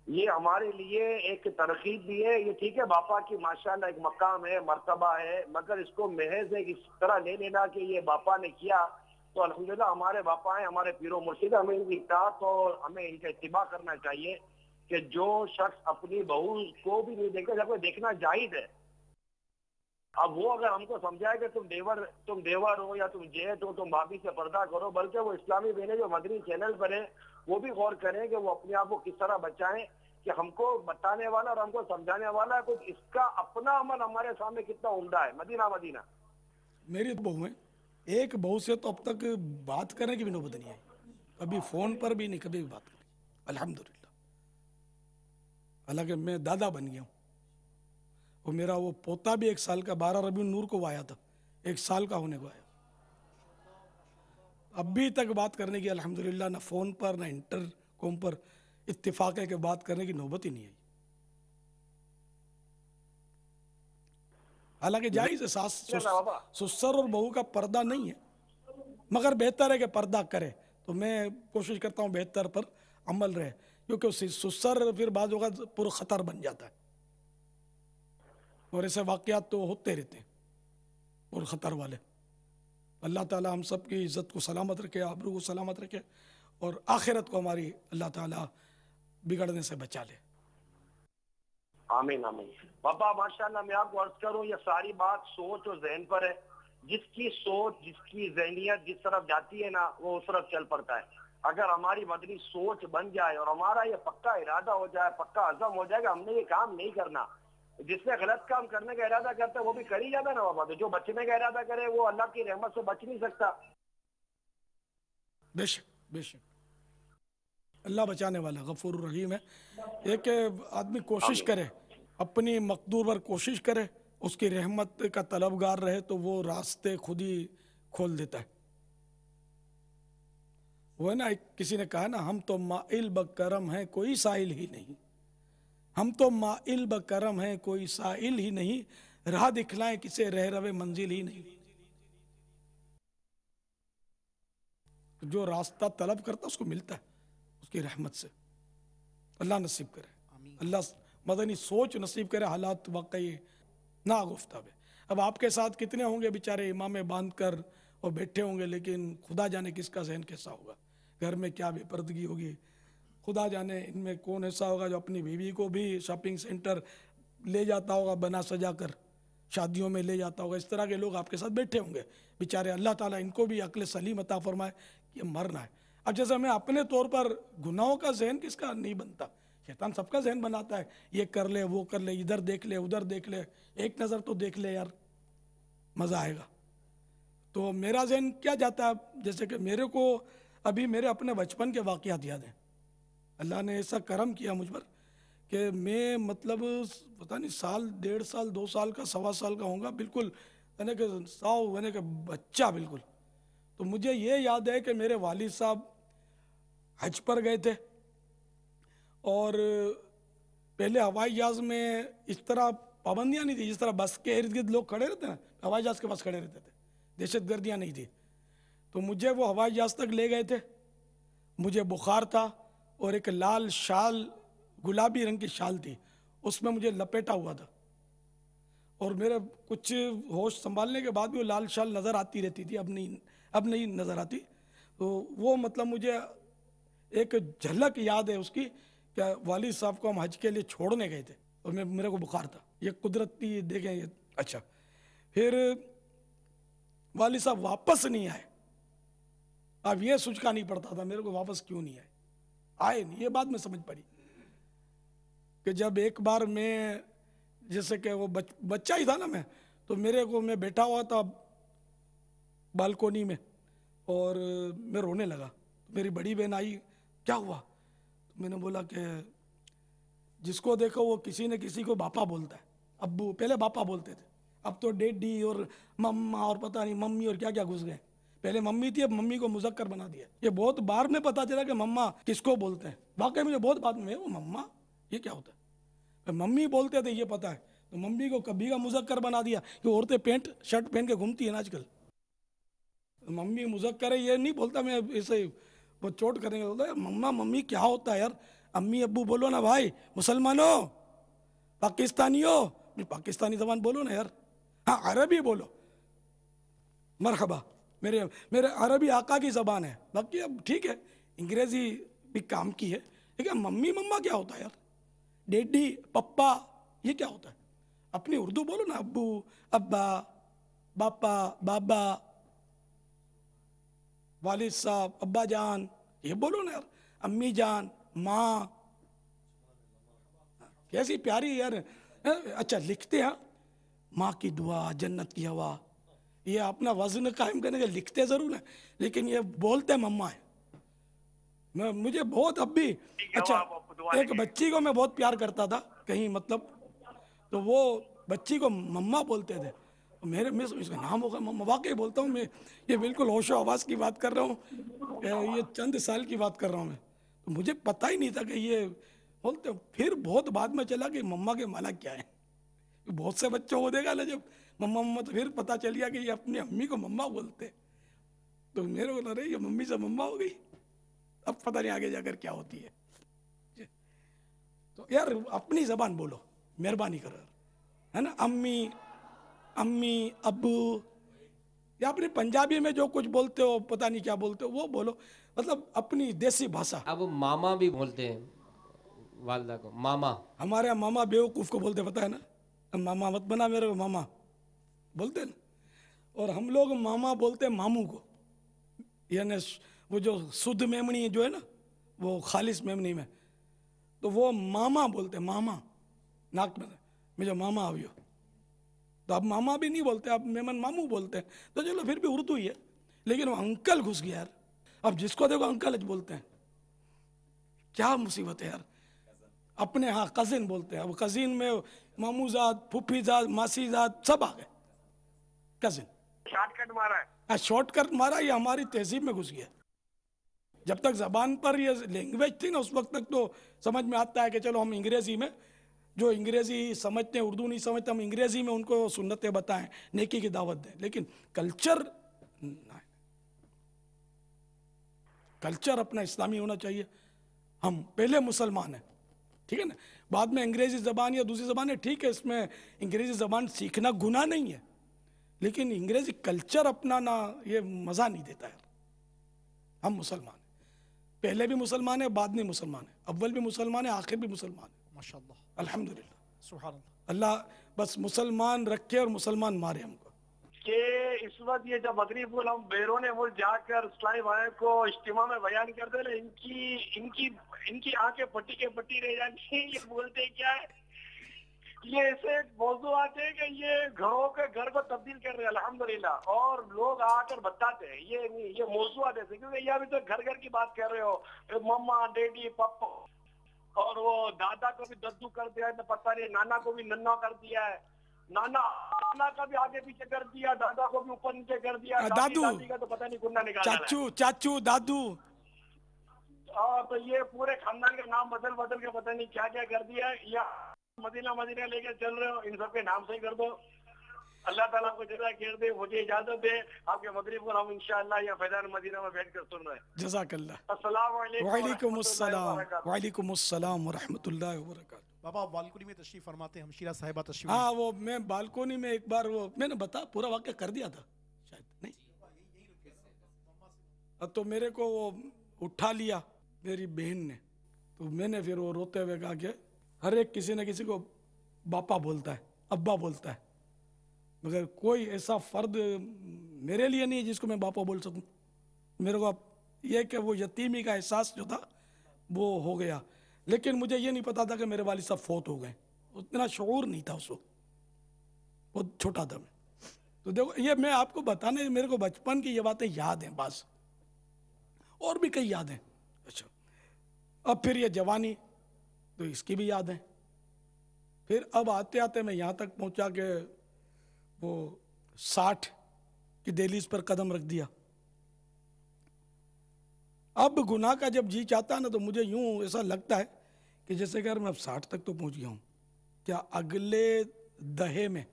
ये हमारे लिए एक तरकीब भी है। ये ठीक है, बापा की माशाल्लाह एक मकाम है, मर्तबा है, मगर इसको महज एक इस तरह ले लेना कि ये बापा ने किया तो अल्हम्दुलिल्लाह हमारे बापा हैं, हमारे पीरो मुर्शिद, हमें इनकी इत्ताअत और हमें इनका इत्तिबा करना चाहिए कि जो शख्स अपनी बहू को भी नहीं देखता जबकि देखना जायज है। अब वो अगर हमको समझाए कि तुम देवर हो या तुम जेठ हो, तुम भाभी से पर्दा करो, बल्कि वो इस्लामी बहनें जो मदनी चैनल पर है वो भी गौर करें कि वो अपने आप को किस तरह बचाएं कि हमको बताने वाला और हमको समझाने वाला कुछ इसका अपना अमल हमारे सामने कितना उम्दा है। मदीना मेरी तो बहू है, एक बहू से तो अब तक बात करने की भी नौबत नहीं आई, कभी फोन पर भी नहीं, कभी भी बात करी अल्हम्दुलिल्लाह। हालांकि मैं दादा बन गया हूँ, वो मेरा वो पोता भी 1 साल का 12 रबीउल नूर को आया था, 1 साल का होने को आया। अभी तक बात करने की अल्हम्दुलिल्लाह ना फोन पर ना इंटरकॉम पर इत्तिफाक है कि बात करने की नौबत ही नहीं आई। हालांकि जायज है, सास ससुर और बहू का पर्दा नहीं है, मगर बेहतर है कि पर्दा करे। तो मैं कोशिश करता हूँ बेहतर पर अमल रहे, क्योंकि ससुर फिर बाद वक्त पूरा खतर बन जाता है और ऐसे वाक़यात तो होते रहते हैं और ख़तर वाले। अल्लाह ताला हम सब की इज़्ज़त को सलामत रखे, आबरू को सलामत रखे और आखिरत को हमारी अल्लाह ताला बिगड़ने से बचा ले। आमीन आमीन। पापा माशाल्लाह मैं आपको अर्ज करूं ये सारी बात सोच और जहन पर है। जिसकी सोच जिसकी जहनियत जिस तरफ जाती है ना वो उस तरफ चल पड़ता है। अगर हमारी मदनी सोच बन जाए और हमारा ये पक्का इरादा हो जाए, पक्का अज़म हो जाएगा हमने ये काम नहीं करना, जिसने गलत काम करने का इरादा करता है वो भी कर ही जाता है ना बाबा। तो जो बचने का इरादा करे वो अल्लाह की रहमत से बच नहीं सकता। बेशक बेशक अल्लाह बचाने वाला गफूर रहीम है। एक आदमी कोशिश करे, अपनी मकदूर पर कोशिश करे, उसकी रहमत का तलबगार रहे तो वो रास्ते खुद ही खोल देता है। वो है ना, किसी ने कहा ना, हम तो माइल बकरम हैं कोई साइल ही नहीं, हम तो माइल बकरम हैं कोई साइल ही नहीं, राह दिखलाएं किसे रह रवे मंजिल ही नहीं। जो रास्ता तलब करता उसको मिलता है उसकी रहमत से। अल्लाह नसीब करे, अल्लाह मदनी सोच नसीब करे, हालात वाकई ना गुफ्ताब है। अब आपके साथ कितने होंगे बेचारे इमामे बांध कर और बैठे होंगे, लेकिन खुदा जाने किसका जहन कैसा होगा, घर में क्या बेपर्दगी होगी, खुदा जाने इनमें कौन ऐसा होगा जो अपनी बीवी को भी शॉपिंग सेंटर ले जाता होगा, बना सजा कर शादियों में ले जाता होगा। इस तरह के लोग आपके साथ बैठे होंगे बेचारे। अल्लाह ताला इनको भी अक्ल सलीम अता फरमाए कि मरना है। अब जैसे मैं अपने तौर पर गुनाहों का जहन किसका नहीं बनता, शैतान सबका जहन बनाता है, ये कर ले वो कर ले, इधर देख ले उधर देख ले, एक नज़र तो देख ले यार मज़ा आएगा। तो मेरा जहन क्या जाता है, जैसे कि मेरे को अभी मेरे अपने बचपन के वाक़यात याद हैं। अल्लाह ने ऐसा करम किया मुझ पर कि मैं मतलब पता नहीं साल 1.5 साल 2 साल का 1.25 साल का होगा, बिल्कुल यानी कि साव यानी कि बच्चा बिल्कुल। तो मुझे ये याद है कि मेरे वालिद साहब हज पर गए थे और पहले हवाई जहाज़ में इस तरह पाबंदियाँ नहीं थी, जिस तरह बस के इर्द गिर्द लोग खड़े रहते हैं, हवाई जहाज़ के पास खड़े रहते थे, दहशतगर्दियाँ नहीं थी। तो मुझे वो हवाई जहाज़ तक ले गए थे, मुझे बुखार था और एक लाल शाल गुलाबी रंग की शाल थी, उसमें मुझे लपेटा हुआ था और मेरे कुछ होश संभालने के बाद भी वो लाल शाल नज़र आती रहती थी, अब नहीं नज़र आती। तो वो मतलब मुझे एक झलक याद है उसकी, क्या वालिद साहब को हम हज के लिए छोड़ने गए थे और मेरे को बुखार था। ये कुदरती देखें ये। अच्छा, फिर वाली साहब वापस नहीं आए। अब ये सोचना नहीं पड़ता था मेरे को वापस क्यों नहीं आए नहीं, ये बात मैं समझ पड़ी कि जब एक बार मैं जैसे कि वो बच्चा ही था ना मैं, तो मैं बैठा हुआ था बालकोनी में और मैं रोने लगा। मेरी बड़ी बहन आई, क्या हुआ? तो मैंने बोला कि जिसको देखो वो किसी न किसी को बापा बोलता है। अब्बू, पहले बापा बोलते थे, अब तो डैडी और मम्मा और पता नहीं मम्मी और क्या क्या घुस गए। पहले मम्मी थी, अब मम्मी को मुजक्कर बना दिया। ये बहुत बार में पता चला कि मम्मा किसको बोलते हैं। वाकई मुझे बहुत बाद में वो मम्मा ये क्या होता है, मम्मी बोलते थे ये पता है, तो मम्मी को कभी का मुजक्कर बना दिया कि औरतें पैंट शर्ट पहन के घूमती है ना आजकल। मम्मी मुजक्कर है ये नहीं बोलता मैं, ऐसे वो चोट करेंगे, बोलता है मम्मा मम्मी क्या होता है यार, अम्मी अब्बू बोलो ना भाई, मुसलमानों पाकिस्तानियों, पाकिस्तानी जबान बोलो ना यार, हाँ अरबी बोलो, मरहबा, मेरे मेरे अरबी आका की ज़बान है। बाकी अब ठीक है अंग्रेज़ी भी काम की है, लेकिन मम्मी मम्मा क्या होता है यार, डैडी पप्पा ये क्या होता है? अपनी उर्दू बोलो ना, अब्बू अब्बा बापा बाबा वालिद साहब अब्बा जान ये बोलो ना यार, अम्मी जान माँ, कैसी प्यारी यार। अच्छा लिखते हैं माँ की दुआ जन्नत की हवा, ये अपना वजन कायम करने के लिखते ज़रूर है, लेकिन ये बोलते मम्मा है। मुझे बहुत अब भी अच्छा, एक बच्ची को मैं बहुत प्यार करता था कहीं मतलब, तो वो बच्ची को मम्मा बोलते थे, मैं इसका नाम होगा मम्मा, वाकई बोलता हूँ मैं, ये बिल्कुल होशो आवाज़ की बात कर रहा हूँ, ये चंद साल की बात कर रहा हूँ मैं। तो मुझे पता ही नहीं था कि ये बोलते। फिर बहुत बाद में चला कि मम्मा के माना क्या है। बहुत से बच्चों को देखा ना जब मम्मा मम्मा, तो फिर पता चल गया कि ये अपनी अम्मी को मम्मा बोलते। तो मेरे को लग रहा है ये मम्मी से मम्मा हो गई, अब पता नहीं आगे जाकर क्या होती है। तो यार अपनी जबान बोलो, मेहरबानी करो, है ना। अम्मी अम्मी अब्बू, या अपने पंजाबी में जो कुछ बोलते हो पता नहीं क्या बोलते हो वो बोलो, मतलब अपनी देसी भाषा। अब मामा भी बोलते हैं वालदा को, मामा। हमारे यहाँ मामा बेवकूफ़ को बोलते, पता है ना, मामा मत बना मेरे को मामा बोलते हैं ना। और हम लोग मामा बोलते हैं मामू को, यानी वो जो शुद्ध मेमनी जो है ना, वो खालिश मेमनी में, तो वो मामा बोलते हैं, मामा नाक में मुझे मामा आवियो, तो अब मामा भी नहीं बोलते, अब मेमन मामू बोलते हैं। तो चलो फिर भी उर्दू ही है, लेकिन वो अंकल घुस गया यार, अब जिसको देखो अंकल बोलते हैं, क्या मुसीबत है यार। अपने हाँ कजिन बोलते हैं, अब कजिन में मामूजाद फूफीजाद मासीजाद सब आ गए, कजिन। शॉर्टकट मारा है, हाँ शॉर्टकट मारा, ये हमारी तहजीब में घुस गया। जब तक जबान पर ये लैंग्वेज थी ना, उस वक्त तक तो समझ में आता है कि चलो हम अंग्रेजी में, जो अंग्रेजी समझते हैं उर्दू नहीं समझते, हम अंग्रेजी में उनको सुन्नतें बताएं, नेकी की दावत दें, लेकिन कल्चर कल्चर अपना इस्लामी होना चाहिए। हम पहले मुसलमान हैं, ठीक है ना, बाद में अंग्रेजी ज़बान या दूसरी ज़बान है, ठीक है, इसमें अंग्रेजी ज़बान सीखना गुनाह नहीं है, लेकिन अंग्रेजी कल्चर अपनाना ये मज़ा नहीं देता है। हम मुसलमान हैं, पहले भी मुसलमान है, बाद में मुसलमान है, अव्वल भी मुसलमान है, आखिर भी मुसलमान है, माशाअल्लाह, अल्हम्दुलिल्लाह, सुभान अल्लाह। अल्लाह बस मुसलमान रखे और मुसलमान मारे हमको। कि इस वक्त ये जब मगरिब हम बैरून मुल्क जाकर इस्लामी भाइयों को इज्तिमा में बयान करते हैं, इनकी इनकी इनकी आंखें पट्टी के पट्टी रह जाती है। ये बोलते क्या है, ये ऐसे मौजू आते हैं कि ये घरों के घर को तब्दील कर रहे हैं अल्हम्दुलिल्लाह, और लोग आकर बताते हैं ये मौजू आते हैं, क्योंकि ये अभी तो घर घर की बात कर रहे हो, मम्मा डैडी पापा, और वो दादा को भी दद्दू कर दिया है, पता नहीं नाना को भी नन्ना कर दिया है, नाना का भी आगे पीछे कर दिया, दादा को भी ऊपर नीचे कर दिया, दादू दादी का तो पता नहीं कुन्ना निकाला है। चाचू दादू, तो ये पूरे खानदान के नाम बदल बदल के पता नहीं क्या क्या कर दिया है, या मदीना लेके चल रहे हो, इन सबके नाम से ही कर दो। अल्लाह ताला को जज़ा खैर दे, मुझे इजाजत दे, आपके मगरिब को हम इंशाअल्लाह या फैजान मदीना में बैठ कर सुन रहे हैं। जज़ाकल्लाह। अस्सलाम वालेकुम अस्सलाम व रहमतुल्लाहि व बरकातहू। बाबा आप बालकनी में तशरीफ फरमाते हैं, हमशीरा साहिबा तशरीफ। हाँ वो मैं बालकोनी में एक बार, वो मैंने पूरा वाक्य कर दिया था शायद, नहीं तो मेरे को वो उठा लिया मेरी बहन ने, तो मैंने फिर वो रोते हुए कहा कि हर एक किसी न किसी को बापा बोलता है, अब्बा बोलता है। मगर कोई ऐसा फ़र्द मेरे लिए नहीं है जिसको मैं बापा बोल सकूं। मेरे को अब ये कि वो यतीमी का एहसास जो था वो हो गया, लेकिन मुझे ये नहीं पता था कि मेरे वालिद साहब फौत हो गए। उतना शऊर नहीं था उस वक्त, बहुत छोटा था मैं। तो देखो, ये मैं आपको बताने, मेरे को बचपन की ये बातें याद हैं, बस और भी कई याद हैं। अच्छा, अब फिर ये जवानी, तो इसकी भी याद है। फिर अब आते आते मैं यहाँ तक पहुँचा कि वो 60 की दहलीज पर कदम रख दिया। अब गुनाह का जब जी चाहता है ना, तो मुझे यूं ऐसा लगता है कि जैसे अगर मैं अब 60 तक तो पहुँच गया हूँ, क्या अगले दहे में,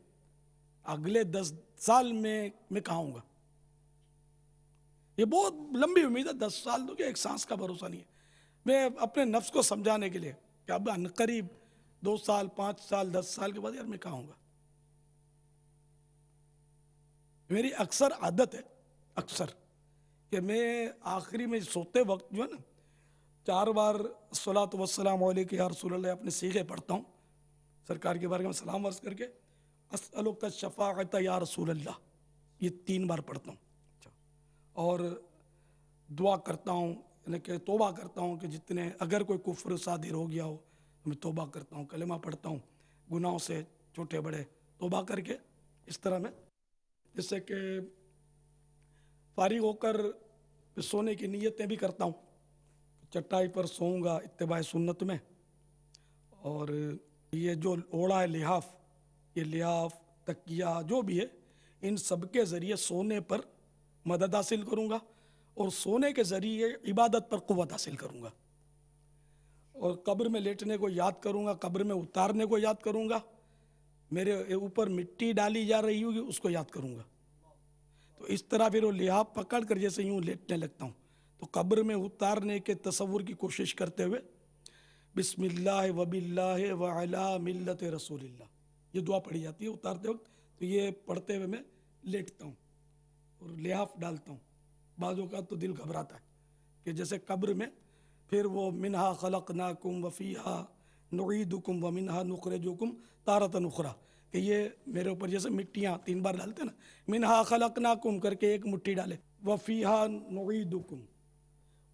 अगले 10 साल में मैं कहाँ हूँगा? ये बहुत लंबी उम्मीद है। 10 साल तो क्या, एक सांस का भरोसा नहीं है। मैं अपने नफ्स को समझाने के लिए कि अब अनकरीब 2 साल, 5 साल, 10 साल के बाद यार मैं कहाँ हूँगा। मेरी अक्सर आदत है, अक्सर, कि मैं आखिरी में सोते वक्त जो है ना 4 बार सलात वस्सलाम अलैका या रसूलल्लाह अपने सीगे पढ़ता हूँ, सरकार के बारे में सलाम अर्ज करके, अस्अलुका शफाअत या रसूलल्लाह, ये 3 बार पढ़ता हूँ। और दुआ करता हूँ, यानी कि तौबा करता हूँ कि जितने, अगर कोई कुफ्र सादिर हो गया हो तो मैं तौबा करता हूँ, कलेमा पढ़ता हूँ, गुनाहों से छोटे बड़े तौबा करके इस तरह में, जिससे कि फारिग होकर सोने की नीयतें भी करता हूँ। चटाई पर सोऊंगा इत्तिबा सुन्नत में, और ये जो ओढ़ा है लिहाफ, ये लिहाफ तकिया जो भी है, इन सब के ज़रिए सोने पर मदद हासिल करूँगा और सोने के ज़रिए इबादत पर क़ुव्वत हासिल करूँगा। और कब्र में लेटने को याद करूँगा, कब्र में उतारने को याद करूँगा, मेरे ऊपर मिट्टी डाली जा रही होगी उसको याद करूँगा। तो इस तरह फिर वो लिहाफ पकड़ कर जैसे यूँ लेटने लगता हूँ, तो कब्र में उतारने के तसव्वुर की कोशिश करते हुए बिस्मिल्लाह व बिल्लाह व अला मिल्लत रसूलिल्लाह, ये दुआ पढ़ी जाती है उतारते वक्त। तो ये पढ़ते हुए मैं लेटता हूँ और लिहाफ डालता हूँ। बाज़ों का तो दिल घबराता है कि जैसे कब्र में फिर वो मिनहा खलक़नाकुम व फ़ीहा नुईदुकुम व मिनहा नुख़रिजुकुम तारतन उख़रा, कि ये मेरे ऊपर जैसे मिट्टियाँ 3 बार डालते ना, मिनहा खलक़नाकुम करके एक मुट्ठी डाले, व फ़ीहा नुईदुकुम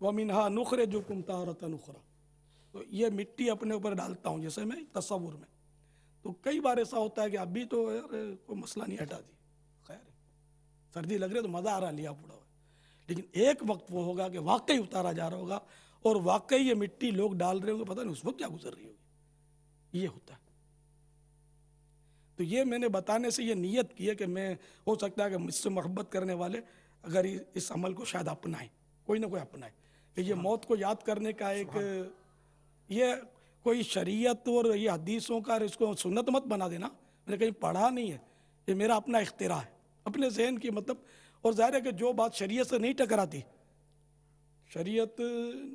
व मिनहा नुख़रिजुकुम तारतन उख़रा, तो ये मिट्टी अपने ऊपर डालता हूँ जैसे मैं तसव्वुर में। तो कई बार ऐसा होता है कि अभी तो यार कोई मसला नहीं, हटा दी, खैर सर्दी लग रही है तो मज़ा आ रहा, लिया पूरा, लेकिन एक वक्त वो होगा कि वाकई उतारा जा रहा होगा और वाकई ये मिट्टी लोग डाल रहे होंगे, पता नहीं उस वक्त क्या गुजर रही होगी। ये होता है। तो ये मैंने बताने से ये नीयत की है कि मैं, हो सकता है कि मुझसे मोहब्बत करने वाले अगर इस अमल को शायद अपनाएं, कोई ना कोई अपनाए, कि ये मौत को याद करने का एक, ये कोई शरीयत और ये हदीसों का इसको सुन्नत मत बना देना, मैंने कहीं पढ़ा नहीं है, ये मेरा अपना इख्तिरा है, अपने ज़हन की, मतलब। और जाहिर है कि जो बात शरीयत से नहीं टकराती, शरीयत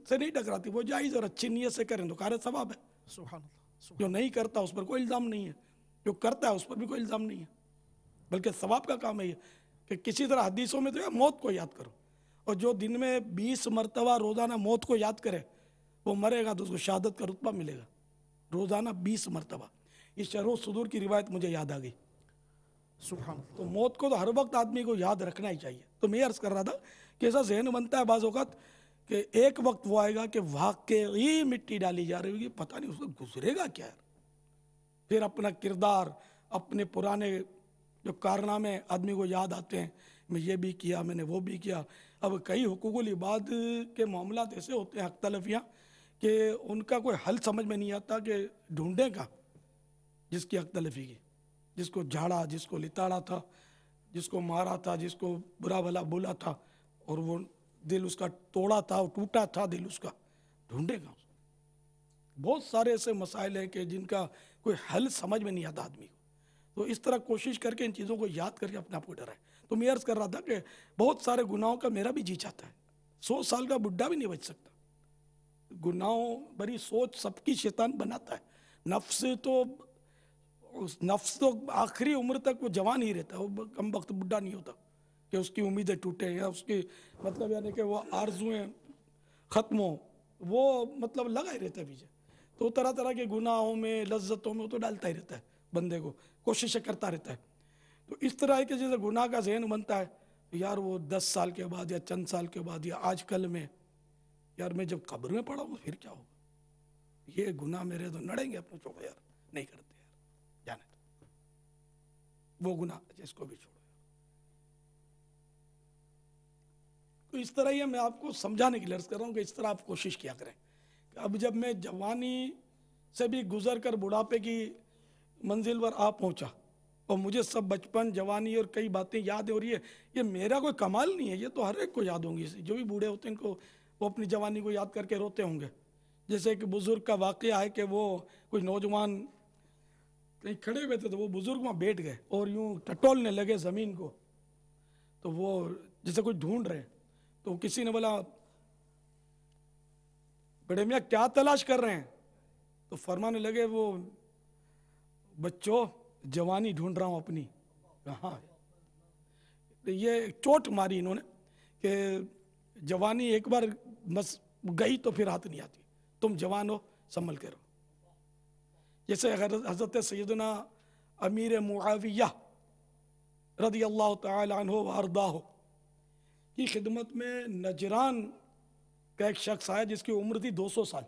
से नहीं टकराती, वो जायज़ और अच्छी नीयत से करें तो कार सवाब है। सुभान अल्लाह। जो नहीं करता उस पर कोई इल्ज़ाम नहीं है, जो करता है उस पर भी कोई इल्ज़ाम नहीं है, बल्कि सवाब का काम है ये कि किसी तरह हदीसों में तो है मौत को याद करो, और जो दिन में 20 मरतबा रोज़ाना मौत को याद करे वो मरेगा तो उसको शहादत का रुतबा मिलेगा, रोज़ाना 20 मरतबा। इस शरह सुदूर की रिवायत मुझे याद आ गई। सुभान। तो मौत को तो हर वक्त आदमी को याद रखना ही चाहिए। तो मैं अर्ज़ कर रहा था कि ऐसा जहन बनता है बाज़ औक़ात कि एक वक्त वो आएगा कि वाकई मिट्टी डाली जा रही होगी, पता नहीं उसको गुजरेगा क्या है। फिर अपना किरदार, अपने पुराने जो कारनामे आदमी को याद आते हैं, मैं ये भी किया, मैंने वो भी किया। अब कई हुकूकुल इबाद के मामला ऐसे होते हैं, हक़ तलफ़ियाँ, कि उनका कोई हल समझ में नहीं आता कि ढूंढें का जिसकी हक़ तलफ़ी की, जिसको झाड़ा, जिसको लिताड़ा था, जिसको मारा था, जिसको बुरा भला बोला था और वो दिल उसका तोड़ा था, वो टूटा था दिल उसका, ढूंढेगा। बहुत सारे ऐसे मसाइल हैं कि जिनका कोई हल समझ में नहीं आता आदमी को। तो इस तरह कोशिश करके इन चीज़ों को याद करके अपने आप को डराए। तो मैं अर्ज़ कर रहा था कि बहुत सारे गुनाहों का मेरा भी जी चाहता है, 100 साल का बुढ़ा भी नहीं बच सकता। गुनाहों भरी सोच सबकी शैतान बनाता है। नफ्स तो आखिरी उम्र तक वो जवान ही रहता है, वो कम वक्त बुढ़ा नहीं होता कि उसकी उम्मीदें टूटे या उसकी, मतलब यानी कि वो आरजुएं ख़त्म हो, वो मतलब लगा ही रहता है पीछे। तो तरह तरह के गुनाहों में, लज्जतों में वो तो डालता ही रहता है, बंदे को कोशिशें करता रहता है। तो इस तरह के जैसे गुनाह का जहन बनता है, तो यार वो 10 साल के बाद या चंद साल के बाद या आजकल में, यार मैं जब कब्र में पड़ा हूँ फिर क्या होगा, ये गुनाह मेरे तो नड़ेंगे अपने। छोड़ो यार, नहीं करते यार, जाने दो वो गुनाह, जिसको भी छोड़ो। तो इस तरह ही मैं आपको समझाने के लिए अर्ज कर रहा हूँ कि इस तरह आप कोशिश किया करें। अब जब मैं जवानी से भी गुजर कर बुढ़ापे की मंजिल पर आ पहुँचा और मुझे सब बचपन जवानी और कई बातें याद है, और ये मेरा कोई कमाल नहीं है, ये तो हर एक को याद होंगी। जो भी बूढ़े होते हैं इनको वो अपनी जवानी को याद करके रोते होंगे। जैसे एक बुज़ुर्ग का वाक़या है कि वो कोई नौजवान कहीं खड़े हुए थे, तो वो बुज़ुर्ग वहाँ बैठ गए और यूँ टटोलने लगे ज़मीन को। तो वो जैसे कोई ढूंढ रहे, तो किसी ने बोला, बड़े मियाँ क्या तलाश कर रहे हैं? तो फरमाने लगे, वो बच्चों जवानी ढूंढ रहा हूँ अपनी। हाँ, ये चोट मारी इन्होंने कि जवानी एक बार बस गई तो फिर हाथ नहीं आती, तुम जवान हो संभल के रहो। जैसे हज़रत सैयदना अमीर मुआविया रज़ी अल्लाह तआला अन्हु व अर्दाहु की खिदमत में नजरान का एक शख्स आया जिसकी उम्र थी 200 साल।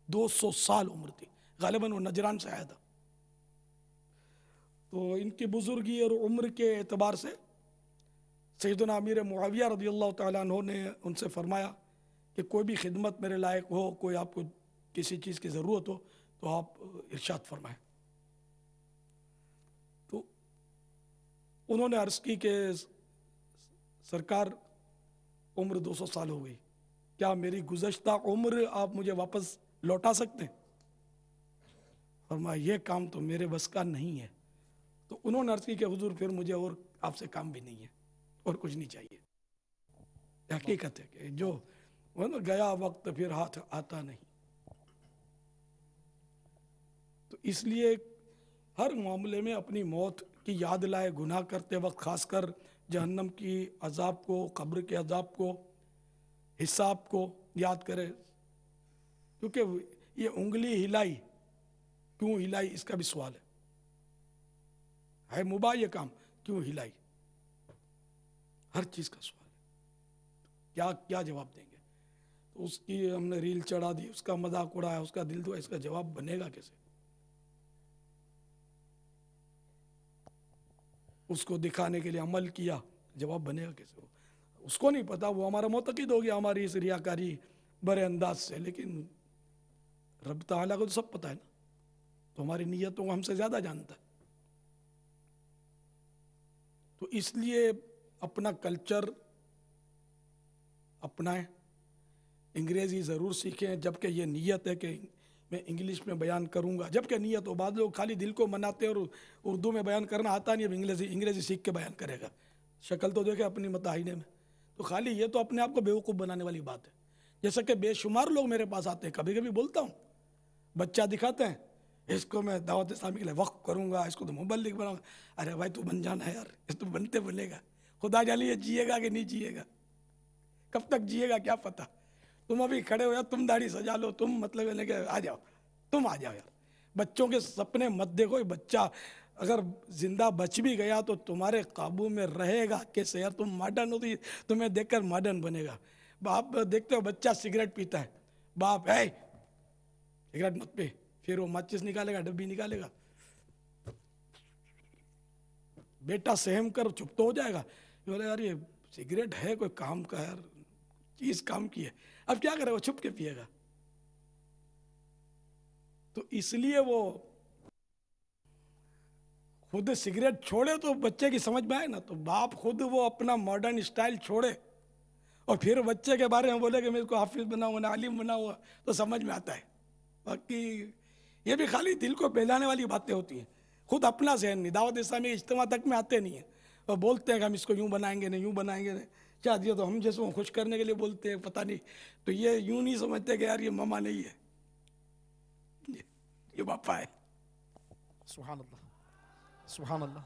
200 साल उम्र थी, गालिबन वो नजरान से आया था। तो इनकी बुजुर्गी और उम्र के एतबार से सैयदना अमीर मुआविया रज़ी अल्लाह तआला अन्हु ने उनसे फरमाया कि कोई भी खिदमत मेरे लायक हो, कोई आपको किसी चीज़ की ज़रूरत हो तो आप इरशाद फरमाएं। तो उन्होंने अर्ज़ की कि सरकार उम्र 200 साल हो गई, क्या मेरी गुज़श्ता उम्र आप मुझे वापस लौटा सकते हैं? फरमाया ये काम तो मेरे बस का नहीं है। तो उन्होंने अर्ज़ की कि हुजूर फिर मुझे और आपसे काम भी नहीं है और कुछ नहीं चाहिए। हकीकत है कि जो वो ना गया वक्त फिर हाथ आता नहीं। तो इसलिए हर मामले में अपनी मौत की याद लाए, गुनाह करते वक्त खासकर जहन्नम की अजाब को, कब्र के अजाब को, हिसाब को याद करे। क्योंकि ये उंगली हिलाई, क्यों हिलाई इसका भी सवाल है मुबाह ये काम, क्यों हिलाई, हर चीज़ का सवाल है। क्या क्या जवाब देंगे? तो उसकी हमने रील चढ़ा दी, उसका मजाक उड़ाया, उसका दिल दुआ, इसका जवाब बनेगा कैसे? उसको दिखाने के लिए अमल किया, जवाब बनेगा कैसे? उसको नहीं पता, वो हमारा मोतक़िद हो गया हमारी इस रियाकारी बड़े अंदाज से, लेकिन रब ताला को तो सब पता है ना, तो हमारी नीयतों को हमसे ज़्यादा जानता है। तो इसलिए अपना कल्चर अपनाएं, अंग्रेज़ी ज़रूर सीखें, जबकि ये नीयत है कि मैं इंग्लिश में बयान करूंगा, जबकि नीयत हो। बाद लोग खाली दिल को मनाते हैं और उर्दू में बयान करना आता नहीं, अब अंग्रेज़ी सीख के बयान करेगा। शक्ल तो देखे अपनी मताहिने में, तो खाली ये तो अपने आप को बेवकूफ़ बनाने वाली बात है। जैसा कि बेशुमार लोग मेरे पास आते हैं, कभी कभी बोलता हूँ, बच्चा दिखाते हैं, इसको मैं दावत इस्लामी के लिए वक्फ करूँगा, इसको तो मुबल्लिग बनाऊंगा। अरे भाई तू बन जाना है यार, इस तो बनते बनेगा, खुदा जाने ये जिएगा कि नहीं जिएगा, कब तक जिएगा क्या पता। तुम अभी खड़े हो यार, तुम दाढ़ी सजा लो, तुम मतलब लेके आ जाओ, तुम आ जाओ यार। बच्चों के सपने मत देखो। बच्चा अगर जिंदा बच भी गया तो तुम्हारे काबू में रहेगा कैसे यार? तुम मॉडर्न हो तो तुम्हें देखकर मॉडर्न बनेगा। बाप देखते हो बच्चा सिगरेट पीता है, बाप है सिगरेट मत पी, फिर वो माचिस निकालेगा, डब्बी निकालेगा, बेटा सहम कर चुप तो हो जाएगा। बोले यार ये सिगरेट है कोई काम का यार, चीज काम की है, अब क्या करेगा, छुप के पिएगा। तो इसलिए वो खुद सिगरेट छोड़े तो बच्चे की समझ में आए ना, तो बाप खुद वो अपना मॉडर्न स्टाइल छोड़े और फिर बच्चे के बारे में बोले कि मैं इसको हाफिज बनाऊंगा, आलिम बनाऊंगा, तो समझ में आता है। बाकी ये भी खाली दिल को बहलाने वाली बातें होती हैं, खुद अपना जहन नहीं। दावत इस्लामी इज्तिमा तक में आते नहीं है और बोलते हैं कि हम इसको यूं बनाएंगे नहीं, यूं बनाएंगे नहीं, क्या दिया तो हम जैसे खुश करने के लिए बोलते हैं, पता नहीं। तो ये यूं नहीं समझते कि यार ये मामा नहीं है, ये बापा है। सुभान अल्लाह, सुभान अल्लाह।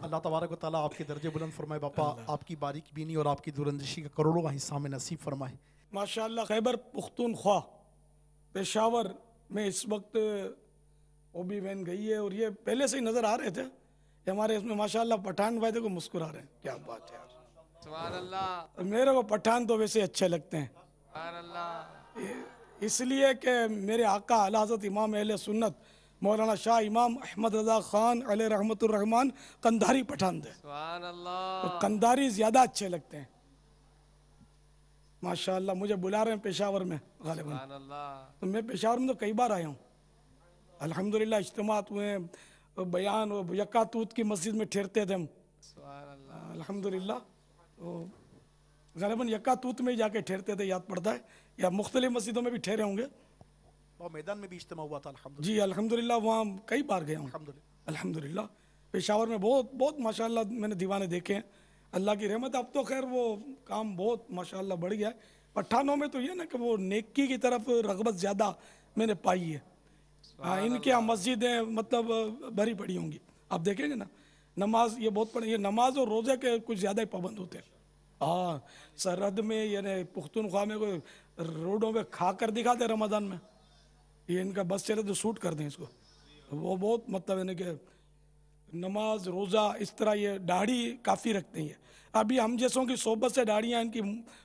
अल्लाह तबारक व तआला आपके दर्जे बुलंद फरमाए बापा, आपकी बारीक बीनी और आपकी दूरंदेशी का करोड़ों का हिस्सा में नसीब फरमाए। माशाअल्लाह। खैबर पुख्तूनख्वा पेशावर में इस वक्त ओबी वैन गई है और ये पहले से ही नज़र आ रहे थे, ये हमारे इसमें माशाल्लाह पठान भाई देखो मुस्कुरा रहे हैं, क्या बात है यार। सुभान अल्लाह, मेरे को पठान तो वैसे अच्छे लगते हैं, सुभान अल्लाह। इसलिए कि मेरे आका आला हज़रत इमाम अहले सुन्नत मौलाना शाह इमाम अहमद रज़ा ख़ान अलैहि रहमतुर रहमान कंधारी पठान थे, सुभान तो अल्लाह, कंधारी ज़्यादा अच्छे लगते हैं माशाल्लाह। मुझे बुला रहे हैं पेशावर में गालिबन, सुभान अल्लाह, तो मैं पेशावर में तो कई बार आया हूँ अल्हम्दुलिल्लाह। इज्तिमात हुए, बयान और यकातूत की मस्जिद में ठहरते थे हम सुभान अल्लाह। अल्हम्दुलिल्लाह। तो गालिबन यकातूत में ही जाके ठहरते थे, याद पड़ता है, या मुख्तलिफ मस्जिदों में भी ठहरे होंगे। और मैदान में भी इज्तिमा हुआ था अल्हम्दुलिल्लाह। जी अल्हम्दुलिल्लाह, वहाँ कई बार गया हूँ अल्हम्दुलिल्लाह। अल्हम्दुलिल्लाह। पेशावर में बहुत बहुत माशाल्लाह मैंने दीवाने देखे हैं, अल्लाह की रहमत। अब तो खैर वो काम बहुत माशाल्लाह बढ़ गया है। पठानों में तो ये ना कि वो नेकी की तरफ रगबत ज़्यादा मैंने पाई है। हाँ, इनके यहाँ मस्जिदें मतलब भरी पड़ी होंगी, आप देखेंगे ना। नमाज ये बहुत पढ़े, ये नमाज और रोज़े के कुछ ज़्यादा ही पाबंद होते हैं। हाँ, सरहद में यानी पुख्तूनख्वा में कोई रोडों पे खा कर दिखाते रमज़ान में, ये इनका बस चले तो शूट कर दें इसको। वो बहुत मतलब यानी कि नमाज रोज़ा इस तरह, ये दाढ़ी काफ़ी रखते हैं। अभी हम जैसों की सोबत से दाढ़ियाँ इनकी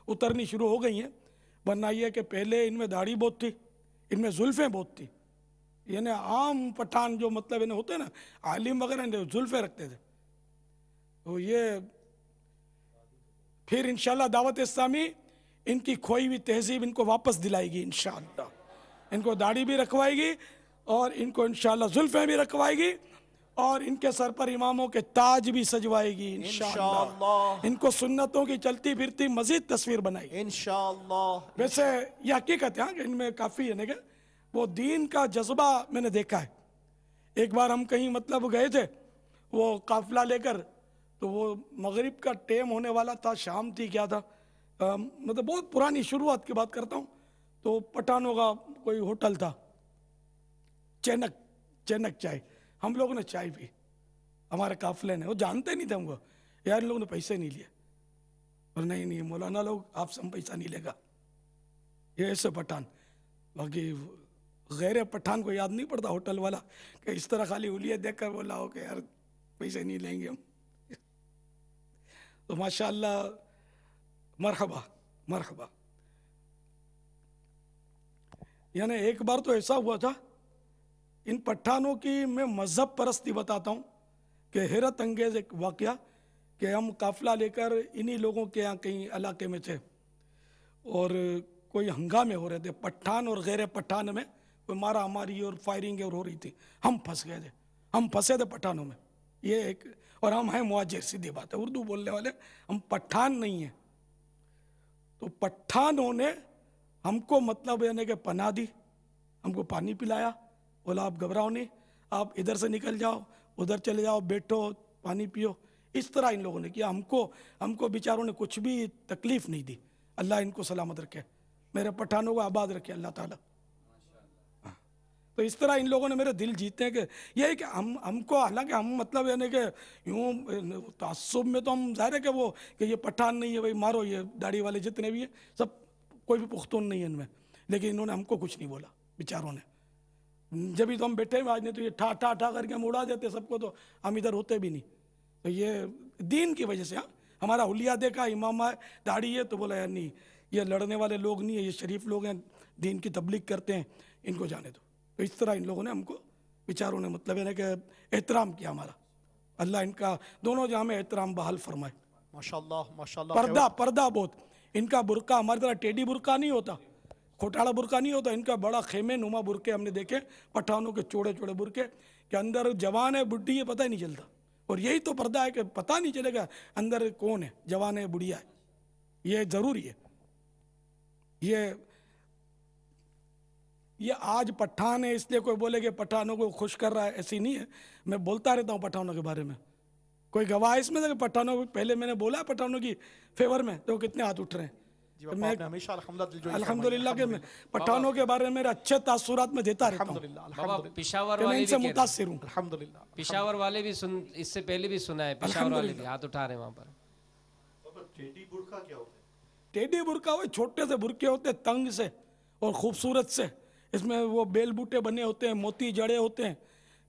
उतरनी शुरू हो गई हैं, वरना ये कि पहले इनमें दाढ़ी बहुत थी, इनमें जुल्फ़ें बहुत थी। यानी आम पठान जो मतलब इन्हें होते हैं ना आलिम वगैरह, इन्हें जुल्फ़ें रखते थे। तो ये फिर इंशाल्लाह दावत इस्लामी इनकी खोई हुई तहजीब इनको वापस दिलाएगी इंशाल्लाह। इनको दाढ़ी भी रखवाएगी और इनको इंशाल्लाह जुल्फ़ें भी रखवाएगी और इनके सर पर इमामों के ताज भी सजवाएगी इंशाल्लाह। इनको सुन्नतों की चलती फिरती मजीद तस्वीर बनाएगी इंशाअल्लाह। वैसे ये हकीकत है कि इनमें काफ़ी है ना वो दीन का जज्बा मैंने देखा है। एक बार हम कहीं मतलब गए थे वो काफिला लेकर, तो वो मगरिब का टाइम होने वाला था, शाम थी क्या था, मतलब बहुत पुरानी शुरुआत की बात करता हूँ। तो पठानों का कोई होटल था, चैनक चैनक चाय, हम लोगों ने चाय पी, हमारे काफिले ने, वो जानते नहीं थे हमको, यार इन लोगों ने पैसे नहीं लिए, और नहीं मौलाना लोग आपसे हम पैसा नहीं लेगा, ये ऐसे पठान। बाकी गैर पठान को याद नहीं पड़ता होटल वाला कि इस तरह खाली उलिया देखकर बोला हो कि यार पैसे नहीं लेंगे हम। तो माशाअल्लाह मरहबा मरहबा। यानी एक बार तो ऐसा हुआ था, इन पठानों की मैं मजहब परस्ती बताता हूँ कि हैरत अंगेज एक वाकया कि हम काफिला लेकर इन्हीं लोगों के यहाँ कहीं इलाके में थे और कोई हंगामे हो रहे थे, पठान और गैर पठान में कोई मारा हमारी और फायरिंग और हो रही थी। हम फंस गए थे, हम फंसे थे पठानों में, ये एक, और हम हैं मुहाजिर, सीधी बात है, उर्दू बोलने वाले, हम पठान नहीं हैं। तो पठानों ने हमको मतलब यानी कि पनाह दी, हमको पानी पिलाया, बोला आप घबराओ नहीं, आप इधर से निकल जाओ, उधर चले जाओ, बैठो पानी पियो। इस तरह इन लोगों ने किया। हमको बेचारों ने कुछ भी तकलीफ नहीं दी। अल्लाह इनको सलामत रखे, मेरे पठानों को आबाद रखे अल्लाह ताला। तो इस तरह इन लोगों ने मेरे दिल जीते हैं कि ये है कि हमको, हालांकि हम मतलब यानी कि यूँ तासुब में तो हम जाहिर है कि वो कि ये पठान नहीं है भाई मारो, ये दाढ़ी वाले जितने भी हैं सब कोई भी पुख्तून नहीं है इनमें, लेकिन इन्होंने हमको कुछ नहीं बोला बेचारों ने। जब भी तो हम बैठे हुए आज, नहीं तो ये ठा ठा ठा करके हम उड़ा देते सबको, तो हम इधर होते भी नहीं। तो ये दीन की वजह से, हाँ हमारा हुलिया देखा, इमाम है, दाढ़ी है, तो बोला यार नहीं ये लड़ने वाले लोग नहीं है, ये शरीफ लोग हैं, दीन की तबलीग करते हैं, इनको जाने दो। तो इस तरह इन लोगों ने हमको बेचारों ने मतलब है ना कि एहतराम किया हमारा। अल्लाह इनका दोनों जहाँ में एहतराम बहाल फरमाए। माशाल्लाह माशाल्लाह। पर्दा बहुत, इनका बुरका हमारी तरह टेढ़ी बुरका नहीं होता, खोटाड़ा बुरका नहीं होता, इनका बड़ा खेमे नुमा बुरके हमने देखे पठानों के, चौड़े चौड़े बुरके के अंदर जवान है बुढ़ी है पता ही नहीं चलता। और यही तो पर्दा है कि पता नहीं चलेगा अंदर कौन है, जवान है बुढ़िया है, ये जरूरी है। ये आज पठान है इसलिए कोई बोले कि पठानों को खुश कर रहा है, ऐसी नहीं है। मैं बोलता रहता हूँ पठानों के बारे में, कोई गवाह इसमें कि पठानों, पहले मैंने बोला पठानों की फेवर में तो कितने हाथ उठ रहे हैं। तो मैं हमेशा अल्हम्दुलिल्लाह के पठानों के बारे में मेरे अच्छे तासुरात में देता रहता हूँ। पिशावर वाले इनसे मुतासिर हूँ। अल्हम्दुलिल्लाह। पिशावर वाले भी सुन, इससे पहले भी सुना है, पिशावर वाले भी हाथ उठा रहे हैं वहाँ पर। टेढ़ी बुर्का क्या होता है? टेढ़ी बुरका वो छोटे से बुरके होते हैं, तंग से और खूबसूरत से, इसमें वो बेल बूटे बने होते हैं, मोती जड़े होते हैं,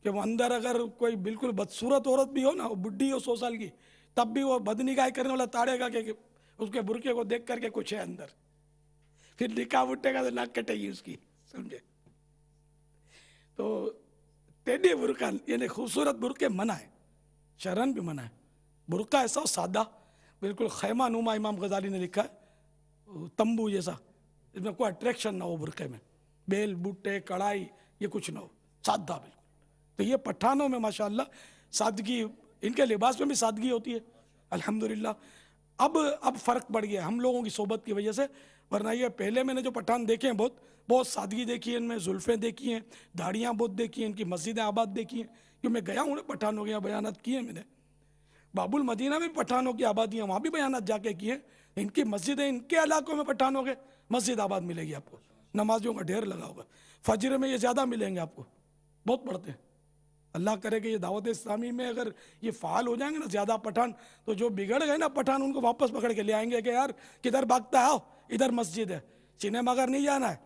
कि वो अंदर अगर कोई बिल्कुल बदसूरत औरत भी हो ना, वो बुढ़ी हो 100 साल की, तब भी वो बदनिगाही करने वाला ताड़ेगा कि उसके बुरके को देख करके कुछ है अंदर, फिर निकाह उठेगा तो नाक कटेगी उसकी, समझे। तो टेढ़े बुरका यानी खूबसूरत बुरके मना है, शरन भी मना है। बुरका ऐसा हो सादा, बिल्कुल खैमा नुमा, इमाम गजाली ने लिखा है, तंबू जैसा, इसमें कोई अट्रैक्शन ना हो बुरके में, बेल बूटे कढ़ाई ये कुछ ना हो, सादा बिल्कुल। तो ये पठानों में माशाअल्लाह सादगी, इनके लिबास में भी सादगी होती है अल्हम्दुलिल्लाह। अब फ़र्क पड़ गया हम लोगों की सोबत की वजह से, वरना ये पहले मैंने जो पठान देखे हैं बहुत सादगी देखी है इनमें, जुल्फ़ें देखी हैं, दाढ़ियाँ बहुत देखी हैं, इनकी मस्जिदें आबाद देखी हैं, क्योंकि मैं गया हूँ ना पठानों के यहाँ, बयानात किए हैं मैंने। बाबुल मदीना में पठानों की आबादी है, वहाँ भी बयानात जाके किए। इनकी मस्जिदें, इनके इलाकों में पठानों के मस्जिद आबाद मिलेगी आपको, नमाजियों का ढेर लगा होगा। फजर में ये ज़्यादा मिलेंगे आपको, बहुत पढ़ते हैं। अल्लाह करे कि ये दावत इस्लामी में अगर ये फ़ाल हो जाएंगे ना ज़्यादा पठान, तो जो बिगड़ गए ना पठान उनको वापस पकड़ के ले आएंगे कि यार किधर भागता है, आओ इधर मस्जिद है, सिनेमा घर नहीं जाना है,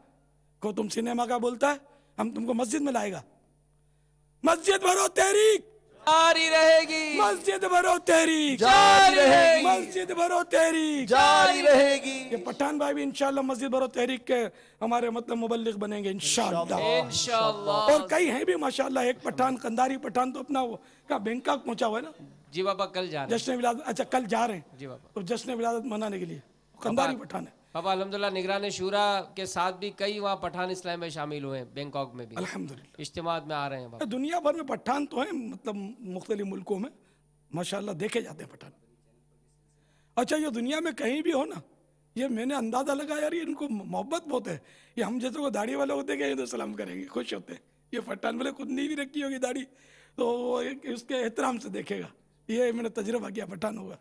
को तुम सिनेमा का बोलता है, हम तुमको मस्जिद में लाएगा। मस्जिद भरो तहरीक जारी रहेगी, मस्जिद भरो तहरीक जारी रहेगी, मस्जिद भरो तहरीक जारी रहेगी। ये पठान भाई भी इंशाल्लाह मस्जिद भरो तहरीक के हमारे मतलब मुबल्लिग बनेंगे इंशाल्लाह। इंशाअल्लाह। और कई हैं भी माशाल्लाह, एक पठान कंधारी पठान तो अपना वो क्या बैंकॉक पहुंचा हुआ है ना, जी बाबा कल जा रहे हैं। जश्न विलादत, अच्छा कल जा रहे हैं जी बाबा। तो जश्न विलादत मनाने के लिए, कंधारी पठान है बाबा अल्हम्दुलिल्लाह निगरान शूरा के साथ भी कई वहाँ पठान इस्लाम में शामिल हुए हैं, बैंकॉक में भी अल्हम्दुलिल्लाह। इज्तिमात में आ रहे हैं बाबा। दुनिया भर में पठान तो हैं, मतलब मुख्तलिफ मुल्कों में माशाल्लाह देखे जाते हैं पठान। अच्छा ये दुनिया में कहीं भी हो ना, ये मैंने अंदाज़ा लगा यार ये इनको मोहब्बत बहुत है, ये हम जैसे को दाढ़ी वाले होते हैं तो सलाम करेंगे, खुश होते हैं। ये पठान वाले खुद नहीं भी रखी होगी दाढ़ी तो वो उसके एहतराम से देखेगा। ये मैंने तजुर्बा किया पठान होगा,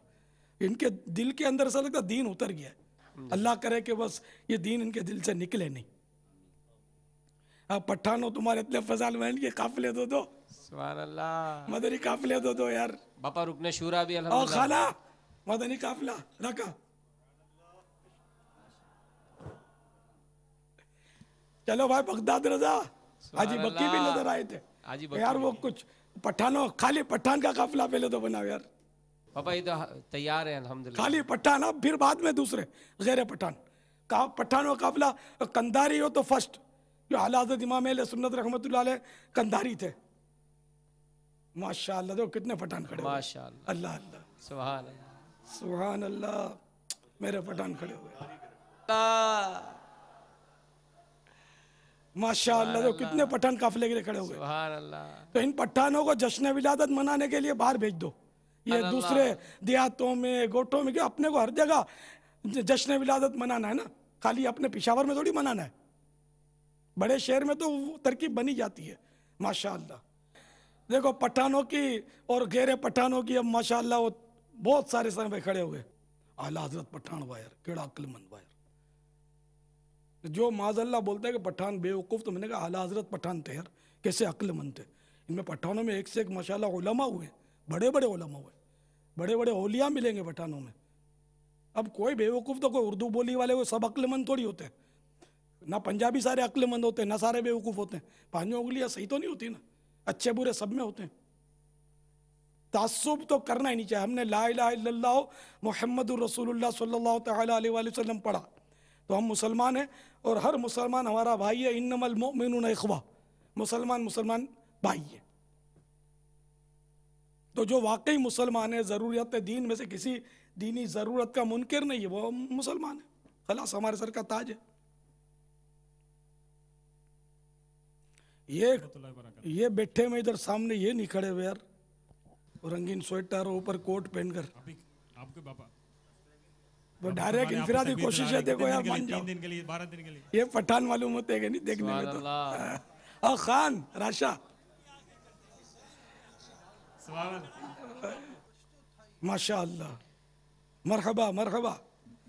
इनके दिल के अंदर ऐसा लगता दीन उतर गया है। अल्लाह करे कि बस ये दीन इनके दिल से निकले नहीं। अब पठानो तुम्हारे इतने फजाल महल के काफिले दो सुभान अल्लाह। मदनी काफिले दो यार। बापा रुकने शूरा भी और अल्हम्दुलिल्लाह। खाला मदनी काफिला रखा। चलो भाई बगदाद रजा हाजी बक्की भी नजर आए थे हाजी यार, वो कुछ पठानों खाली पठान का काफिला पहले तो बनाओ यार, पापा ये तो तैयार है अल्हम्दुलिल्लाह। खाली पठान, अब फिर बाद में दूसरे गैर पठान का पठानों का काफिला। कंधारी हो तो फर्स्ट, जो आला हज़रत इमाम अहले सुन्नत रहमतुल्लाह अलैह कंधारी थे माशाअल्लाह। देखो कितने पठान खड़े हुए, माशाअल्लाह अल्लाह अल्लाह सुभान अल्लाह सुभान अल्लाह, मेरे पठान खड़े हुए माशाअल्लाह। देखो कितने पठान काफिले के लिए खड़े हुए। सुभान अल्लाह। तो इन पठानों को जश्न विलादत मनाने के लिए बाहर भेज दो, ये दूसरे देहातों में गोटों में, क्यों अपने को हर जगह जश्न विलादत मनाना है ना, खाली अपने पेशावर में थोड़ी मनाना है। बड़े शहर में तो तरकीब बनी जाती है माशाअल्लाह। देखो पठानों की और गैर पठानों की अब माशाअल्लाह वो बहुत सारे समय खड़े हुए। आला हजरत पठान वायर केड़ा अक्लमंद वायर, जो माजल्ला बोलता है कि पठान बेवकूफ़, तो मैंने कहा आला हजरत पठान थे यार, कैसे अक्लमंद थे। इनमें पठानों में एक से एक माशाअल्लाह उलमा हुए, बड़े बड़े उलमा हुए, बड़े बड़े औलिया मिलेंगे पठानों में। अब कोई बेवकूफ़ तो कोई उर्दू बोली वाले वो सब अक्लमंद थोड़ी होते हैं ना, पंजाबी सारे अक्लमंद होते हैं ना, सारे बेवकूफ़ होते हैं। पांचों उंगलियां सही तो नहीं होती ना, अच्छे बुरे सब में होते हैं। तासुब तो करना ही नहीं चाहिए। हमने ला इलाहा इल्लल्लाह मुहम्मदुर रसूलुल्लाह सल्लल्लाहु तआला अलैहि वसल्लम पढ़ा तो हम मुसलमान हैं, और हर मुसलमान हमारा भाई है। इन्नमल मुमिनूना इख्वा, मुसलमान भाई है। तो जो वाकई मुसलमान है, ज़रूरियत दीन में से किसी दीनी ज़रूरत का मुनकर नहीं है, वो मुसलमान है, खलास हमारे सर का ताज है। ये बैठे में इधर सामने ये नहीं खड़े हुए यार, रंगीन स्वेटर ऊपर कोट पहनकर, आपके पापा वो डायरेक्ट इंफरादी कोशिश है। देखो यार मान जाओ, 3 दिन के लिए 12 दिन के लिए ये पठान मालूम होते हैं कि नहीं देखने में तो। और खान राशा माशाअल्लाह, मरहबा मरहबा।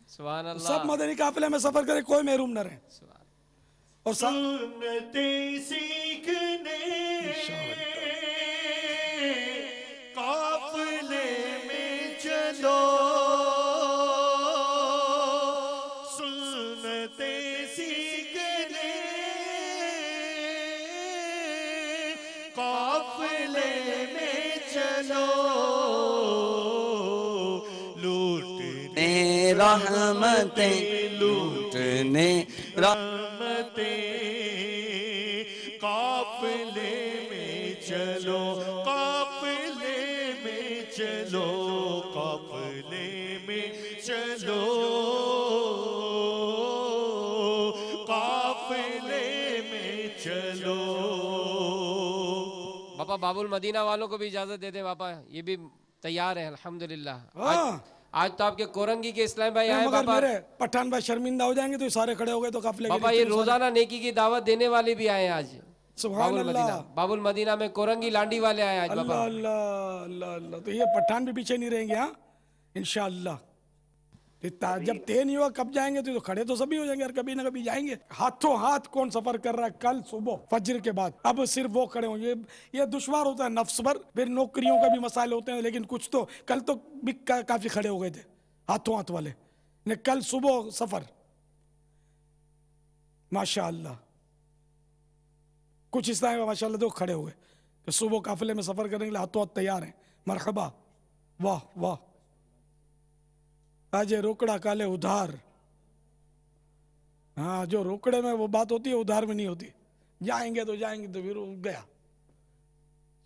सुभान अल्लाह। सब मदनी काफिले में सफर करे, कोई महरूम न रहे। और सुन्नतें सीखने काफिले में चलो, सुन्नतें सीखने काफिले रहमतें लूटने रहमतें काफिले में चलो, काफिले में चलो, काफिले में चलो, काफिले में चलो। बाबा बाबुल मदीना वालों को भी इजाजत दे दे बाबा, ये भी तैयार है अल्हम्दुलिल्लाह। आज तो आपके कोरंगी के इस्लाम भाई आए मगर बाबा। मेरे पठान भाई शर्मिंदा हो जाएंगे तो ये सारे खड़े हो गए तो काफिले बाबा ये रोजाना नेकी की दावत देने वाले भी आए आज। सुभान बाबुल अल्लाह। मदीना, बाबुल मदीना में कोरंगी लांडी वाले आए आज अल्लाह बाबा। अल्लाह अल्लाह अल्लाह। तो ये पठान भी पीछे नहीं रहेंगे हाँ इंशाअल्लाह। जब तय नहीं हुआ कब जाएंगे तो खड़े तो सभी हो जाएंगे और कभी ना कभी जाएंगे। हाथों हाथ कौन सफर कर रहा है कल सुबह फजर के बाद, अब सिर्फ वो खड़े होंगे। ये दुश्वार होता है नफ्स पर, फिर नौकरियों का भी मसाले होते हैं, लेकिन कुछ तो कल तो भी काफी खड़े हो गए थे हाथों हाथ वाले ने। कल सुबह सफर माशाअल्लाह, कुछ इस तरह माशाअल्लाह तो खड़े हुए तो सुबह काफिले में सफर करने के लिए हाथों हाथ तैयार हैं। मरहबा, वाह वाह। आज रोकड़ा काले उधार। हाँ, जो रोकड़े में वो बात होती है उधार में नहीं होती। जाएंगे तो फिर गया।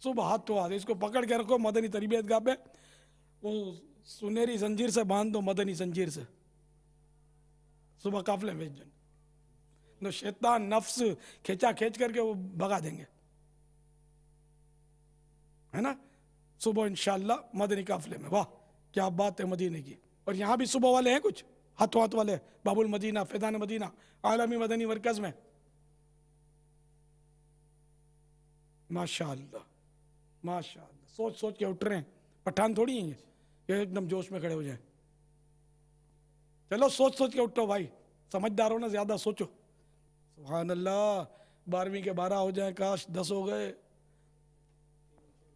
सुबह हाथ तो हाथ इसको पकड़ के रखो मदनी तरबियत गाह पे, वो सुनहरी जंजीर से बांध दो, मदनी जंजीर से सुबह काफिले में भेज दो। तो शैतान नफ्स खींचा खींच करके वो भगा देंगे, है ना। सुबह इंशाअल्लाह मदनी काफिले में। वाह क्या बात है मदीने की। और यहाँ भी सुबह वाले हैं कुछ हाथों हाथ वाले, बाबुल मदीना, फैजान मदीना, आलमी मदनी मरकज में। माशाअल्लाह माशाअल्लाह। सोच सोच के उठ रहे हैं, पठान थोड़ी हैं ये एकदम जोश में खड़े हो जाए। चलो सोच सोच के उठो भाई, समझदार हो ना, ज्यादा सोचो। सुभान अल्लाह। 12वीं के 12 हो जाए, काश 10 हो गए,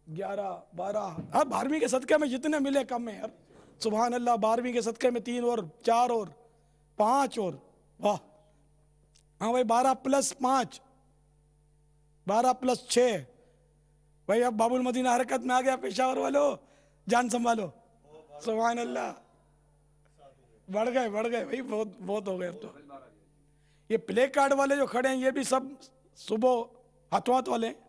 11 12। हाँ 12वीं के सदके में जितने मिले कम है यार। सुभान अल्लाह। 12वीं के सदके में 3 और 4 और 5 और वाह। हाँ भाई 12 + 5, 12 + 6 भाई। अब बाबुल मदीना हरकत में आ गया। पेशावर वालों जान संभालो। सुभान अल्लाह। बढ़ गए भाई, बहुत बहुत हो गए अब तो। ये प्ले कार्ड वाले जो खड़े हैं ये भी सब सुबह हाथों हाथ वाले हैं।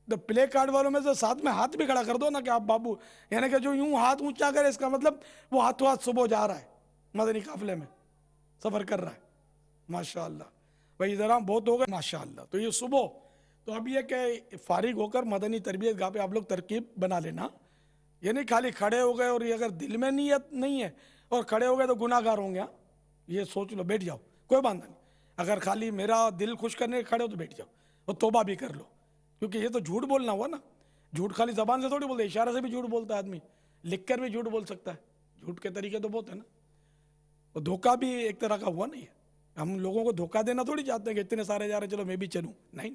तो प्ले कार्ड वालों में से साथ में हाथ भी खड़ा कर दो ना कि आप बाबू, यानी कि जो यूं हाथ ऊंचा करे इसका मतलब वो हाथों हाथ सुबह जा रहा है, मदनी काफिले में सफर कर रहा है। माशाअल्लाह भाई इधर हम बहुत हो गए माशाअल्लाह। तो ये सुबह तो अब ये कि फारिग होकर मदनी तरबियत गाह पे आप लोग तरकीब बना लेना। ये नहीं खाली खड़े हो गए और ये अगर दिल में नीयत नहीं है और खड़े हो गए तो गुनाहगार होंगे। हाँ ये सोच लो, बैठ जाओ, कोई बात नहीं। अगर खाली मेरा दिल खुश करने खड़े हो तो बैठ जाओ और तौबा भी कर लो, क्योंकि ये तो झूठ बोलना हुआ ना। झूठ खाली जबान से थोड़ी बोलते, इशारे से भी झूठ बोलता है आदमी, लिख कर भी झूठ बोल सकता है। झूठ के तरीके तो बहुत है ना। और धोखा भी एक तरह का हुआ नहीं है। हम लोगों को धोखा देना थोड़ी चाहते हैं कि इतने सारे जा रहे हैं चलो मैं भी चलूँ, नहीं।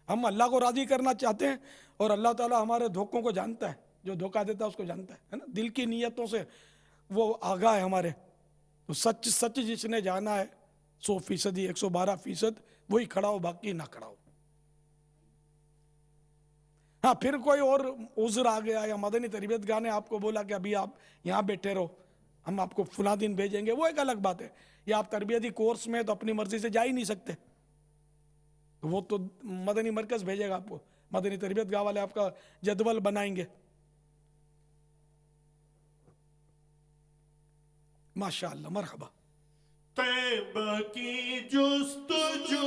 हम अल्लाह को राजी करना चाहते हैं और अल्लाह ताला हमारे धोखों को जानता है, जो धोखा देता है उसको जानता है ना। दिल की नीयतों से वो आगाह है हमारे। तो सच सच जिसने जाना है 100%, 112% वही खड़ा हो, बाकी ना खड़ा हो। हाँ फिर कोई और उज़्र आ गया या मदनी तरबियत गाह ने आपको बोला कि अभी आप यहाँ बैठे रहो, हम आपको फुला दिन भेजेंगे, वो एक अलग बात है। या आप तरबियती कोर्स में तो अपनी मर्जी से जा ही नहीं सकते, तो वो तो मदनी मरकज भेजेगा आपको, मदनी तरबियत गाह वाले आपका जदवल बनाएंगे। माशाअल्लाह मरहबा। तैबा की जुस्तजू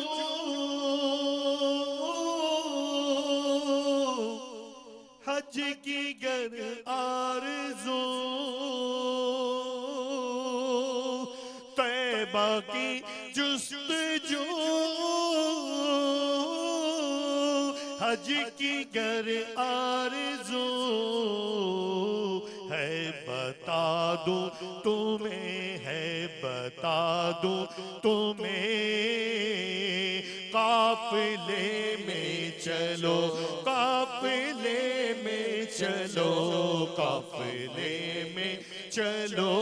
हज की गर आरज़ू, तैबा की जुस्तजू हज की गर आरज़ू है, बता दूं तुम्हें है, बता दूं तुम्हें, काफिले में चलो, काफिले में चलो, काफिले में चलो,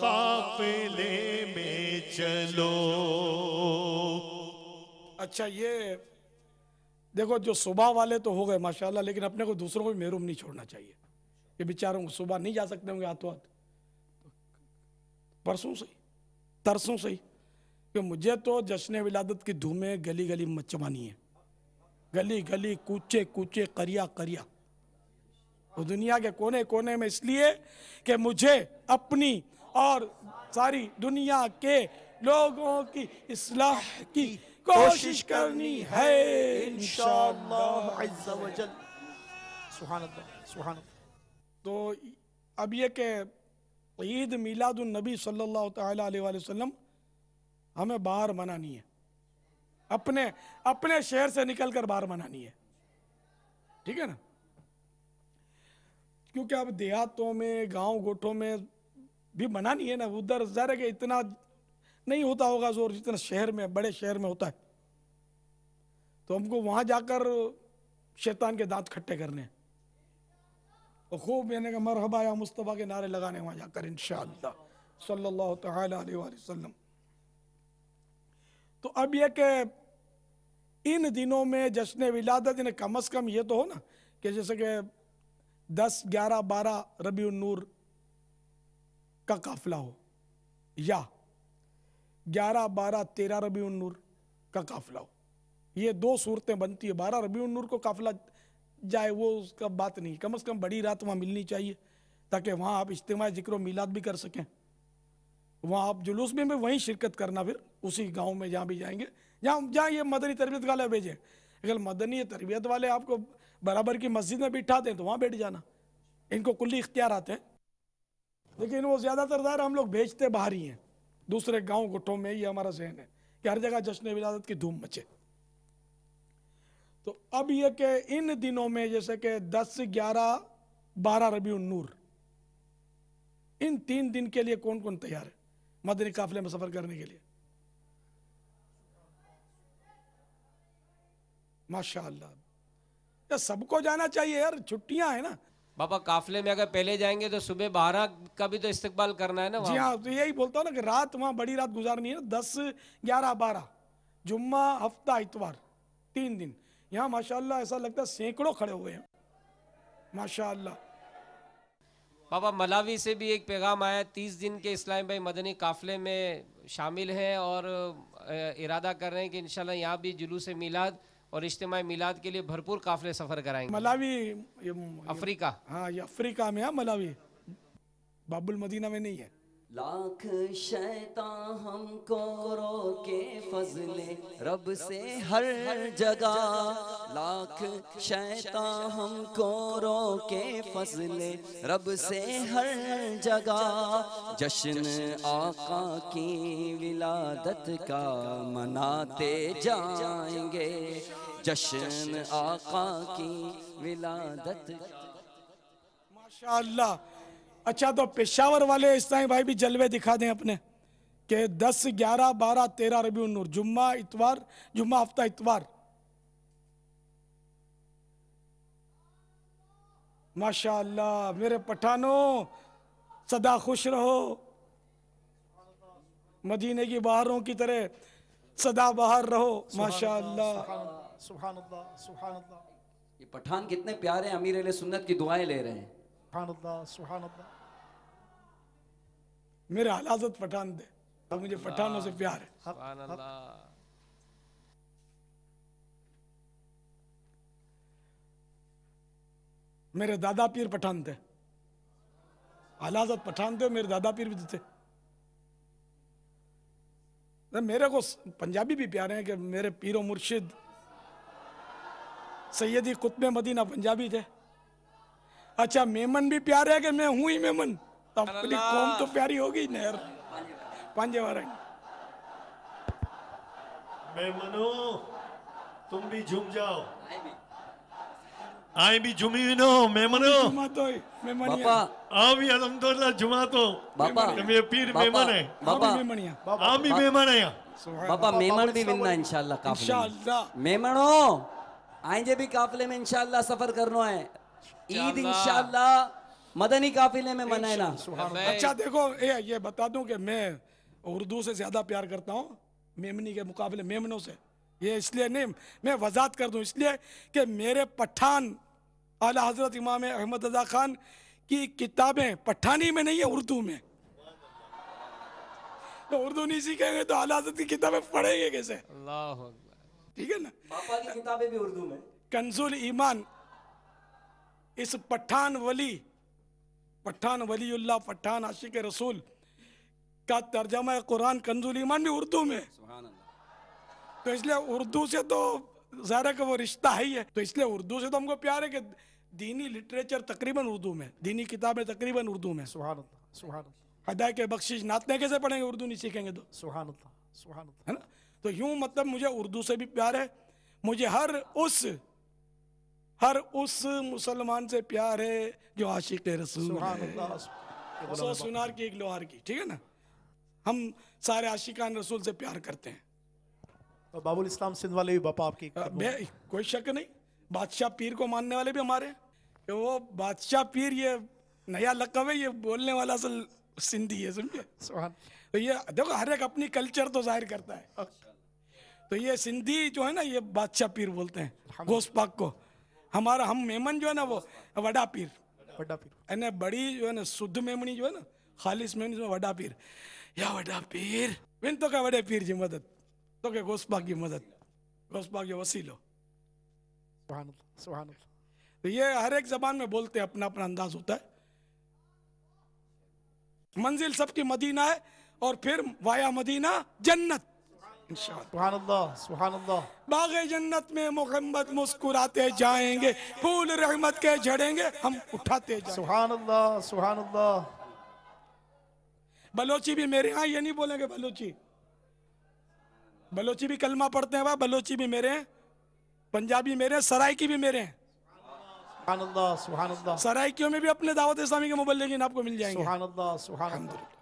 काफिले में चलो। अच्छा ये देखो जो सुबह वाले तो हो गए माशाल्लाह, लेकिन अपने को दूसरों को भी महरूम नहीं छोड़ना चाहिए। ये बेचारों को सुबह नहीं जा सकते होंगे हाथों हाथ, परसों से तरसों से ही, कि मुझे तो जश्न विलादत की धूमें गली गली मचवानी है, गली गली कूचे कूचे करिया करिया, और दुनिया के कोने कोने में, इसलिए कि मुझे अपनी और सारी दुनिया के लोगों की इस्लाह की कोशिश करनी है इंशाअल्लाह अज़्ज़ा वजल। सुभान अल्लाह, सुभान अल्लाह। तो अब ये कि ईद मिलादुन नबी सल्लल्लाहु ताला अलैहि वसल्लम हमें बाहर मनानी है, अपने अपने शहर से निकलकर बाहर मनानी है, ठीक है ना। क्योंकि अब देहातों में गांव गोठों में भी मनानी है ना, उधर ज़रा के इतना नहीं होता होगा जोर जितना शहर में, बड़े शहर में होता है। तो हमको वहां जाकर शैतान के दांत खट्टे करने हैं और खूब मैंने कहा मरहबा या मुस्तफ़ा के नारे लगाने वहां जाकर इंशाअल्लाह सल्लल्लाहु तआला अलैहि वसल्लम। तो अब यह कि इन दिनों में जश्न विलादत इन्हें कम से कम ये तो हो ना कि जैसे कि 10, 11, 12 रबीउन नूर का काफिला हो, या 11, 12, 13 रबीउन नूर का काफिला हो। ये दो सूरतें बनती है। 12 रबीउन नूर को काफिला जाए वो उसका बात नहीं, कम से कम बड़ी रात वहाँ मिलनी चाहिए ताकि वहाँ आप इज्तिमा जिक्र मिलाद भी कर सकें। वहाँ आप जुलूस में भी वहीं शिरकत करना, फिर उसी गांव में जहाँ भी जाएंगे, जहाँ ये मदनी तरबियत वाले भेजें। अगर मदनी तरबियत वाले आपको बराबर की मस्जिद में बिठा दें तो वहाँ बैठ जाना, इनको कुल्ली इख्तियार आते हैं। लेकिन वो ज़्यादातर ज़ाहिर हम लोग भेजते बाहर ही हैं, दूसरे गांव गोठों में। ये हमारा जहन है कि हर जगह जश्न विलादत की धूम मचे। तो अब ये कि इन दिनों में जैसे कि 10, 11, 12 रबीउन नूर, इन 3 दिन के लिए कौन कौन तैयार है मदनी काफिले में सफर करने के लिए? माशाअल्लाह, यार सबको जाना चाहिए यार, छुट्टियां है ना। बाबा काफिले में अगर पहले जाएंगे तो सुबह 12 का भी तो इस्तकबाल करना है ना जी हाँ, तो यही बोलता हूँ ना कि रात वहाँ बड़ी रात गुजारनी है ना। 10, 11, 12 जुम्मा, हफ्ता, इतवार, 3 दिन। यहाँ माशाअल्लाह ऐसा लगता है सैकड़ों खड़े हुए हैं माशाअल्लाह। बाबा मलावी से भी एक पैगाम आया, 30 दिन के इस्लाम भाई मदनी काफिले में शामिल हैं और इरादा कर रहे हैं कि इंशाल्लाह यहाँ भी जुलूस मिलाद और इज्तिमा मिलाद के लिए भरपूर काफिले सफ़र कराएंगे। मलावी अफ्रीका, हाँ ये अफ्रीका में है मलावी, बाबुल मदीना में नहीं है। लाख शैतान हमको रोके फजले रब से हर जगह, लाख शैतान हमको रोके फजले रब से हर जगह। जश्न आका की विलादत का मनाते जाएंगे, जश्न आका की विलादत। माशाअल्लाह। अच्छा, तो पेशावर वाले इस्लामी भाई भी जलवे दिखा दें अपने कि 10, 11, 12, 13 रबीउन नूर, जुम्मा, इतवार, जुम्मा, हफ्ता, इतवार। माशाअल्लाह मेरे पठानों, सदा खुश रहो, मदीने की बहारों की तरह सदा बहार रहो। माशाअल्लाह, सुभान अल्लाह, सुभान अल्लाह। ये पठान कितने प्यारे हैं, अमीर अहले सुन्नत की दुआएं ले रहे हैं। सुभान अल्लाह, सुभान अल्लाह। मेरे हलाजत पठान दे, अब मुझे पठानों से प्यार है। सुभान अल्लाह। मेरे दादा पीर पठान थे, हलाजत पठान थे, मेरे दादा पीर भी थे। मेरे को पंजाबी भी प्यारे हैं कि मेरे पीरो मुर्शिद सैयदी कुतुब मदीना पंजाबी थे। अच्छा, मेमन भी प्यारे है कि मैं हूं ही मेमन, तो अपनी कौम तो प्यारी होगी ना यार। पांजे वारा मेमनो तुम भी झूम जाओ, आए भी झूमी नो मेमनो। जुमा तो मेमनिया, बापा आ भी अल्हम्दुलिल्लाह जुमा तो बापा मेरे पीर मेमन है, बाबा मेमनिया। आ भी मेमन है। बापा मेमण भी मिलना इंशाल्लाह काफिले में। इंशाअल्लाह मेमणो आएंगे भी काफिले में इंशाल्लाह सफर करना है। ईद इंशाल्लाह मदनी काफिले में मनाना। अच्छा देखो ये बता दूं कि मैं उर्दू से ज्यादा प्यार करता हूँ मेमनी के मुकाबले मेमनों से। ये इसलिए नहीं, मैं वजाहत कर दूं इसलिए कि मेरे पठान आला हजरत इमाम अहमद रजा खान की किताबें पठानी में नहीं है, उर्दू में। तो उर्दू नहीं सीखेंगे तो आला हजरत की किताबें पढ़ेंगे कैसे? अल्लाह अकबर। ठीक है ना। पापा की किताबें भी उर्दू में। कंजुल ईमान, इस पठान वलीउल्लाह पठान आशिक रसूल का तर्जमा कुरान कंजुल ईमान भी उर्दू में। तो इसलिए उर्दू से तो ज़ाहिर है कि वो रिश्ता है ही है। तो इसलिए उर्दू से तो हमको प्यार है कि दीनी लिटरेचर तकरीबन उर्दू में, दीनी किताबें तकरीबन उर्दू में। सुभान अल्लाह, सुभान अल्लाह, हदायत के बख्शिश नातने कैसे पढ़ेंगे उर्दू नहीं सीखेंगे तो? सुभान अल्लाह, सुभान अल्लाह। है ना। तो यूं मतलब मुझे उर्दू से भी प्यार है, मुझे हर उस मुसलमान से प्यार है जो आशिक रसूल सुभान है। अल्लाह। सौ सुनार की एक लोहार की, ठीक है ना। हम सारे आशिकान रसूल से प्यार करते हैं। और बाबुल इस्लाम सिंध वाले भी बापा आपकी कोई शक नहीं, बादशाह पीर को मानने वाले भी हमारे, कि वो बादशाह पीर ये नया लक़ब है, ये बोलने वाला असल सिंधी है, समझे। सुभान। तो ये देखो हर एक अपनी कल्चर तो जाहिर करता है। तो ये सिंधी जो है ना, ये बादशाह पीर बोलते हैं गोस पाक को। हमारा हम मेमन जो है ना वो वड़ा पीर, बड़ा पीर, यानी बड़ी जो है ना शुद्ध मेमनी जो है ना, खालिस मेमनी जो वड़ा पीर, या वड़ा पीर विन तो क्या वड़े पीर जी मदद, तो क्या गोस पाक की मदद, गोस पाक जो वसीलो। सुभान अल्लाह, सुभान अल्लाह। तो ये हर एक जबान में बोलते हैं, अपना अपना अंदाज होता है। मंजिल सबकी मदीना है और फिर वाया मदीना जन्नत इंशाअल्लाह। सुभान अल्लाह, सुभान अल्लाह। बागे जन्नत में मोहम्मद मुस्कुराते जाएंगे, फूल रहमत के झड़ेंगे, हम उठाते जाएंगे। सुभान अल्लाह, सुभान अल्लाह। बलोची भी मेरे यहाँ, ये नहीं बोलेंगे बलोची भी कलमा पढ़ते हैं भाई, बलोची भी मेरे हैं, पंजाबी मेरे हैं, सराइकी भी मेरे हैं। सुभान अल्लाह, सुभान अल्लाह। सराइकियों में भी अपने दावत इस्लामी के मुबल्लिगीन आपको मिल जाएंगे। सुभान अल्लाह, सुभान अल्लाह।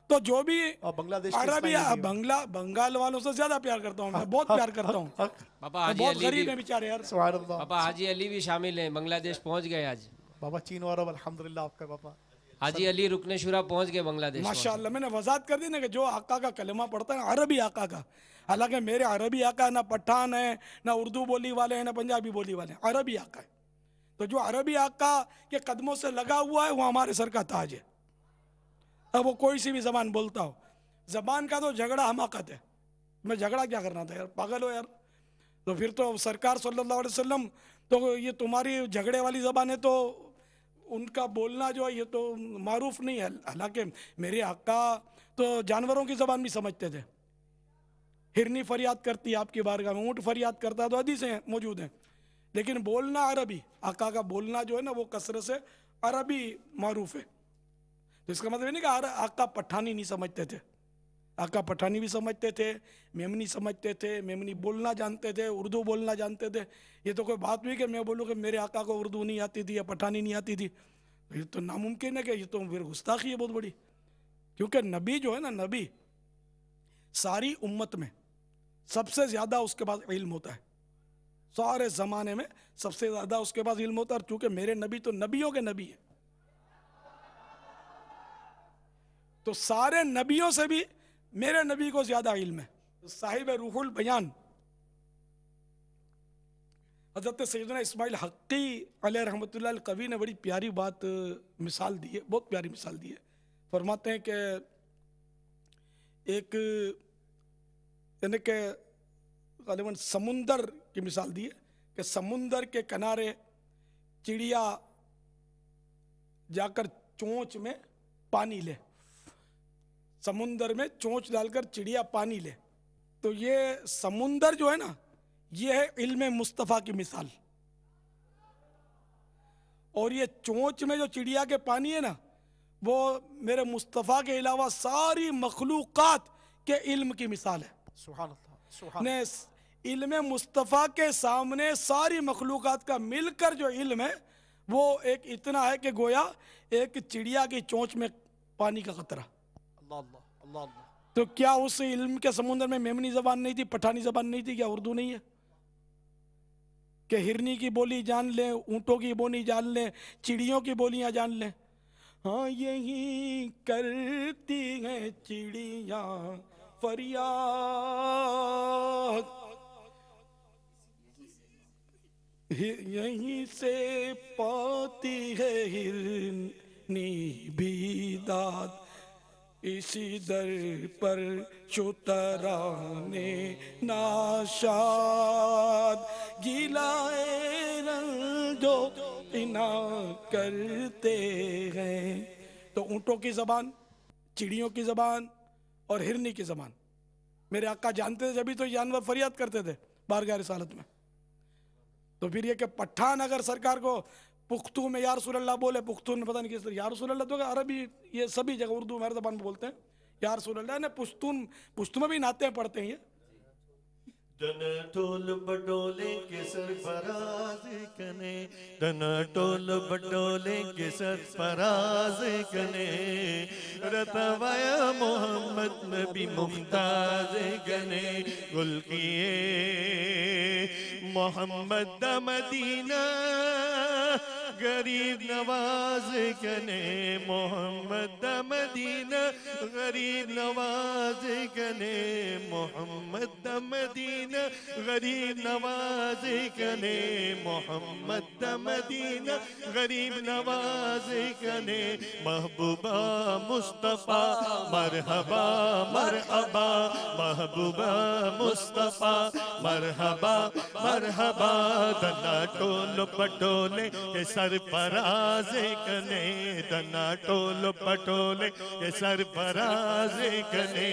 तो जो भी और बांग्लादेश अरबी बंगाल वालों से ज्यादा प्यार करता हूँ मैं, बहुत प्यार करता हूँ। पापा हाजी बहुत अली गरीब भी, है बेचारे यार। सुभान अल्लाह। पापा हाजी अली भी शामिल हैं, बांग्लादेश पहुंच गए आज। बाबा चीन और अब अल्हम्दुलिल्लाह आपका बाबा हाजी अली रुकने शुरा पहुंच गए बांग्लादेश। माशाअल्लाह। मैंने वजाहत कर दी ना कि जो आका का कलमा पढ़ता है ना, अरबी आका का, हालांकि मेरे अरबी आका ना पठान है, ना उर्दू बोली वाले हैं, ना पंजाबी बोली वाले हैं, अरबी आका है। तो जो अरबी आका के कदमों से लगा हुआ है वो हमारे सर का ताज है। अब वो कोई सी भी जबान बोलता हो, जबान का तो झगड़ा हमाकत है। मैं झगड़ा क्या करना था यार, पागल हो यार। तो फिर तो सरकार सल्लल्लाहु अलैहि वसल्लम, तो ये तुम्हारी झगड़े वाली जबान है, तो उनका बोलना जो है ये तो मारूफ नहीं है। हालांकि मेरे आका तो जानवरों की जबान भी समझते थे। हिरनी फरियाद करती है आपकी बारगाह में, ऊँट फरियाद करता है, तो हदीसें मौजूद हैं। लेकिन बोलना अरबी, आका का बोलना जो है ना वो कसरत से अरबी मारूफ है। तो इसका मतलब नहीं कि आका पठानी नहीं समझते थे, आका पठानी भी समझते थे, मेमनी समझते थे, मेमनी बोलना जानते थे, उर्दू बोलना जानते थे। ये तो कोई बात हुई कि मैं बोलूँ कि मेरे आका को उर्दू नहीं आती थी या पठानी नहीं आती थी, ये तो नामुमकिन है कि ये तो फिर गुस्ताखी है बहुत बड़ी। क्योंकि नबी जो है ना, नबी सारी उम्मत में सबसे ज़्यादा उसके पास इल्म होता है, सारे ज़माने में सबसे ज़्यादा उसके पास इल्म होता है। और चूँकि मेरे नबी तो नबियों के नबी है, तो सारे नबियों से भी मेरे नबी को ज़्यादा इल्म है। साहिब रूहुल बयान हज़रत सैयदना इस्माइल हक्की अलैहि रहमतुल्लाह अल कवी ने बड़ी प्यारी बात मिसाल दी है, बहुत प्यारी मिसाल दी है। फरमाते हैं कि एक यानी कि गालिबन समुंदर की मिसाल दी है कि समुंदर के किनारे चिड़िया जाकर चोंच में पानी ले, समुंदर में चोंच डालकर चिड़िया पानी ले। तो ये समुंदर जो है ना, ये है इल्म मुस्तफ़ा की मिसाल। और ये चोंच में जो चिड़िया के पानी है ना, वो मेरे मुस्तफ़ा के अलावा सारी मखलूक़ात के इल्म की मिसाल है। सुभान अल्लाह, सुभान ने इल्म मुस्तफ़ा के सामने सारी मखलूक़ात का मिलकर जो इल्म है वो एक इतना है कि गोया एक चिड़िया की चोंच में पानी का कतरा। अल्लाह अल्लाह अल्लाह अल्लाह। तो क्या उस इल्म के समुंदर में मेमनी जबान नहीं थी, पठानी जबान नहीं थी, क्या उर्दू नहीं है? कि हिरनी की बोली जान लें, ऊँटों की बोली जान लें, चिड़ियों की बोलियां जान लें। हाँ यही करती हैं चिड़िया फरियाद, यहीं से पाती है हिरनी भी दाद, इसी दर पर शुतराने नाशाद, गिलाए रंग जो इना करते हैं। तो ऊंटों की जबान, चिड़ियों की जबान और हिरनी की जबान मेरे आका जानते थे, जभी तो जानवर फरियाद करते थे बारगाह रिसालत में। तो फिर ये कि पठान अगर सरकार को पुख्तू में या रसूल अल्लाह बोले, पुख्तू में पता नहीं किस तरह या रसूल अल्लाह, तो अरबी ये सभी जगह उर्दू में हर जबान में बोलते हैं या रसूल अल्लाह ने। पुश्तून में भी नाते पढ़ते हैं ये। दन टोल बडोले के सरफराज कने, दन टोल बडोले के सरफराज कने, रतवाया मोहम्मद नबी मुमताज कने, गुल किए मोहम्मद मदीना गरीब नवाज कने, मोहम्मद मदीना गरीब नवाज कने, मोहम्मद मदीना गरीब नवाज कने, मोहम्मद मदीना गरीब नवाज कने, महबूबा मुस्तफा मरहबा मरहबा, महबूबा मुस्तफा मरहबा मरहबा, दना टोल पटोले के सरफराज कने, दना टोल पटोले के सरफराज कने,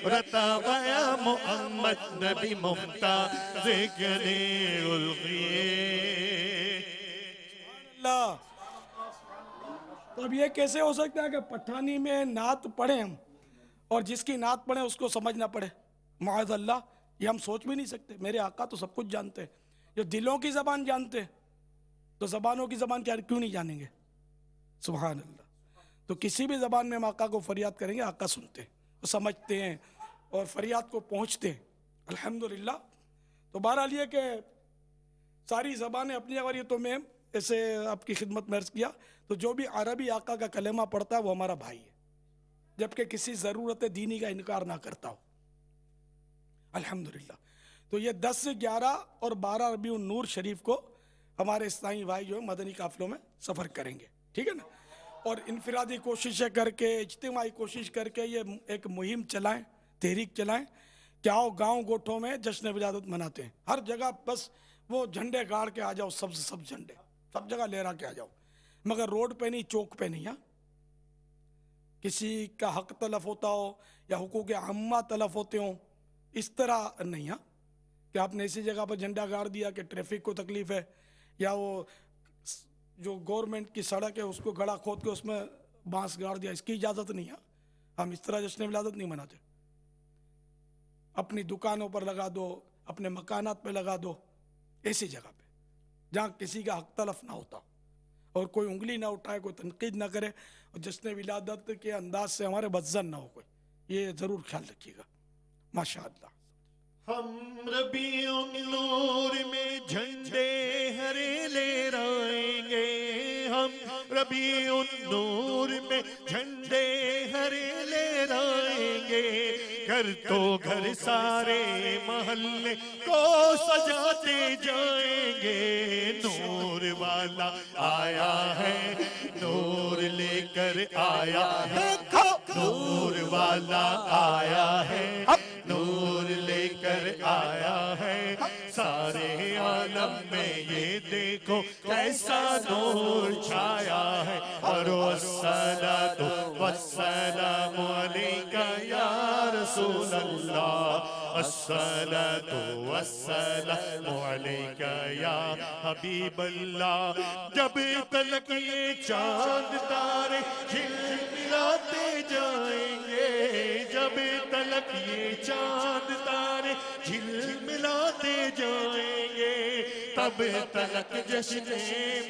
रतावया मोहम्मद नबी मुमताज कने, अल्लाह। तो अब ये कैसे हो सकता है कि पठानी में नात पढ़े हम और जिसकी नात पढ़े उसको समझ ना पड़े? माअज़ अल्लाह, ये हम सोच भी नहीं सकते। मेरे आका तो सब कुछ जानते हैं, जो दिलों की जबान जानते हैं तो जबानों की जबान क्या क्यों नहीं जानेंगे? सुभान अल्लाह। तो किसी भी जबान में हम आका को फरियाद करेंगे, आका सुनते हैं, वो समझते हैं और फरियाद को पहुंचते हैं, अल्हम्दुलिल्लाह। तो बहरहाल ये कि सारी ज़बानें अपनी जगह, ये तो मैं ऐसे आपकी खिदमत में अर्ज़ किया। तो जो भी अरबी आका का कलेमा पढ़ता है वो हमारा भाई है, जबकि किसी ज़रूरत दीनी का इनकार ना करता हो, अल्हम्दुलिल्लाह। तो ये 10 से 11 और 12 रबीउन नूर शरीफ को हमारे इस्लामी भाई जो है मदनी काफिलों में सफ़र करेंगे, ठीक है ना। और इनफरादी कोशिशें करके, इज्तिमाई कोशिश करके ये एक मुहिम चलाएं, तहरीक चलाएं कि आओ गाँव गोठों में जश्न विलादत मनाते हैं। हर जगह बस वो झंडे गाड़ के आ जाओ, सब झंडे सब जगह लहरा के आ जाओ, मगर रोड पे नहीं, चौक पे नहीं। किसी का हक तलफ होता हो या हुकूक अम्मा तलफ होते हो, इस तरह नहीं। हाँ, कि आपने इसी जगह पर झंडा गाड़ दिया कि ट्रैफिक को तकलीफ है, या वो जो गवर्नमेंट की सड़क है उसको गड़ा खोद के उसमें बांस गाड़ दिया, इसकी इजाज़त नहीं है। हम इस तरह जश्न विलादत नहीं मनाते। अपनी दुकानों पर लगा दो, अपने मकानात पे लगा दो, ऐसी जगह पे जहाँ किसी का हक तलफ ना होता और कोई उंगली ना उठाए, कोई तनकीद ना करे और जश्न विलादत के अंदाज से हमारे बदजन ना हो कोई, ये ज़रूर ख्याल रखिएगा। माशाअल्लाह। हम रबीउन नूर में झंडे हरे ले आएंगे, हम रबीउन नूर में झंडे हरे ले आएंगे, घर तो घर सारे मोहल्ले को सजाते जाएंगे। नूर वाला आया है, नूर लेकर आया है, नूर वाला आया है, नूर लेकर आया है, सारे आलम में ये देखो कैसा नूर छाया है। और वस्सलातु वस्सलामु अलैका या रसूल अल्लाह, अस्सलातु वस्सलामु अलैका या हबीब अल्लाह। जब तलक ये चांद तारे झिलमिलाते जाएंगे, जब तलक ये चांद तारे झिलमिलाते जाएंगे, तब तलक जश्न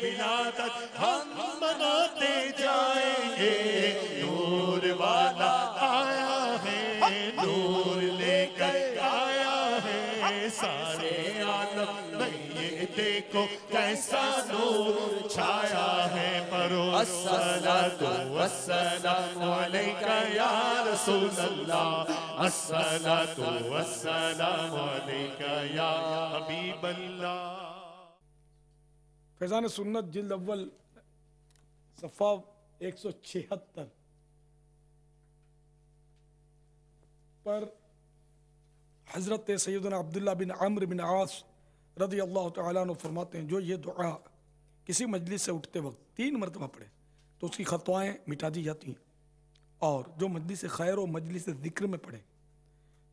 विलादत हम मनाते जाएंगे। नूर वाला आया है, नूर लेकर आया है, सारे आलम में ये देखो कैसा नूर छाया है। परो अस्सलातु वस्सलामु अलैका या रसूल अल्लाह, अस्सलातु वस्सलामु अलैका या हबीब अल्लाह। फैज़ान सुन्नत जिल्द अव्वल सफ़ा 176 पर हज़रत सैयदना अब्दुल्ला बिन अम्र बिन आस रज़ी अल्लाह तआला अन्हु फरमाते हैं, जो ये दुआ किसी मजलिस से उठते वक्त 3 मरतबा पढ़े तो उसकी खतवाएँ मिटा दी जाती हैं, और जो मजलिस खैर और मजलिस ज़िक्र में पढ़े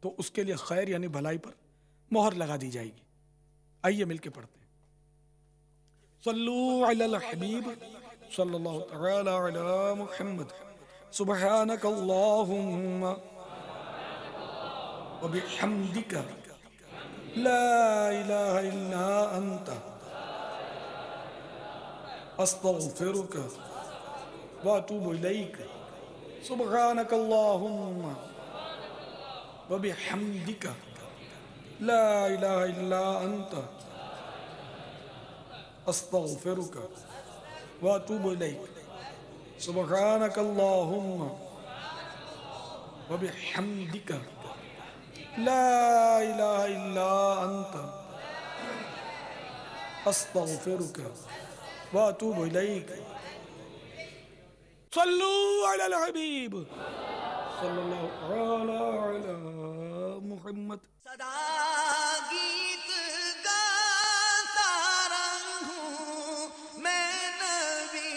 तो उसके लिए खैर यानी भलाई पर मोहर लगा दी जाएगी। आइए मिलके पढ़ते हैं। सल्लू अलल हबीब सल्लल्लाहु तआला अला मुहम्मद सुब्हानक अल्लाहुम्मा व बिहम्दिका ला इलाहा इल्ला अंता अस्तगफिरुका व अतूबु इलैक सुब्हानक अल्लाहुम्मा व बिहम्दिका ला इलाहा इल्ला अंता अस्तगफिरुका व अतूबु इलैक सुब्हानक अल्लाहुम्मा व बिहम्दिका ला इलाहा इल्ला अंता अस्तगफिरुका व अतूबु इलैक। सल्लू अलल हबीब सल्लल्लाहु अलैहि मुहम्मद। सदा गीत गाता रहूं मैं नबी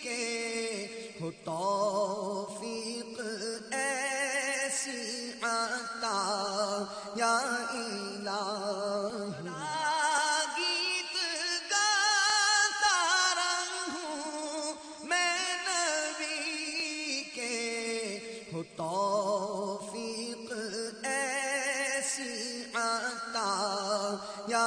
के, हो तौफीक ऐसी आता या इलाही। गीत गाता रहूं मैं नबी के, हो तौफीक ऐसी आता या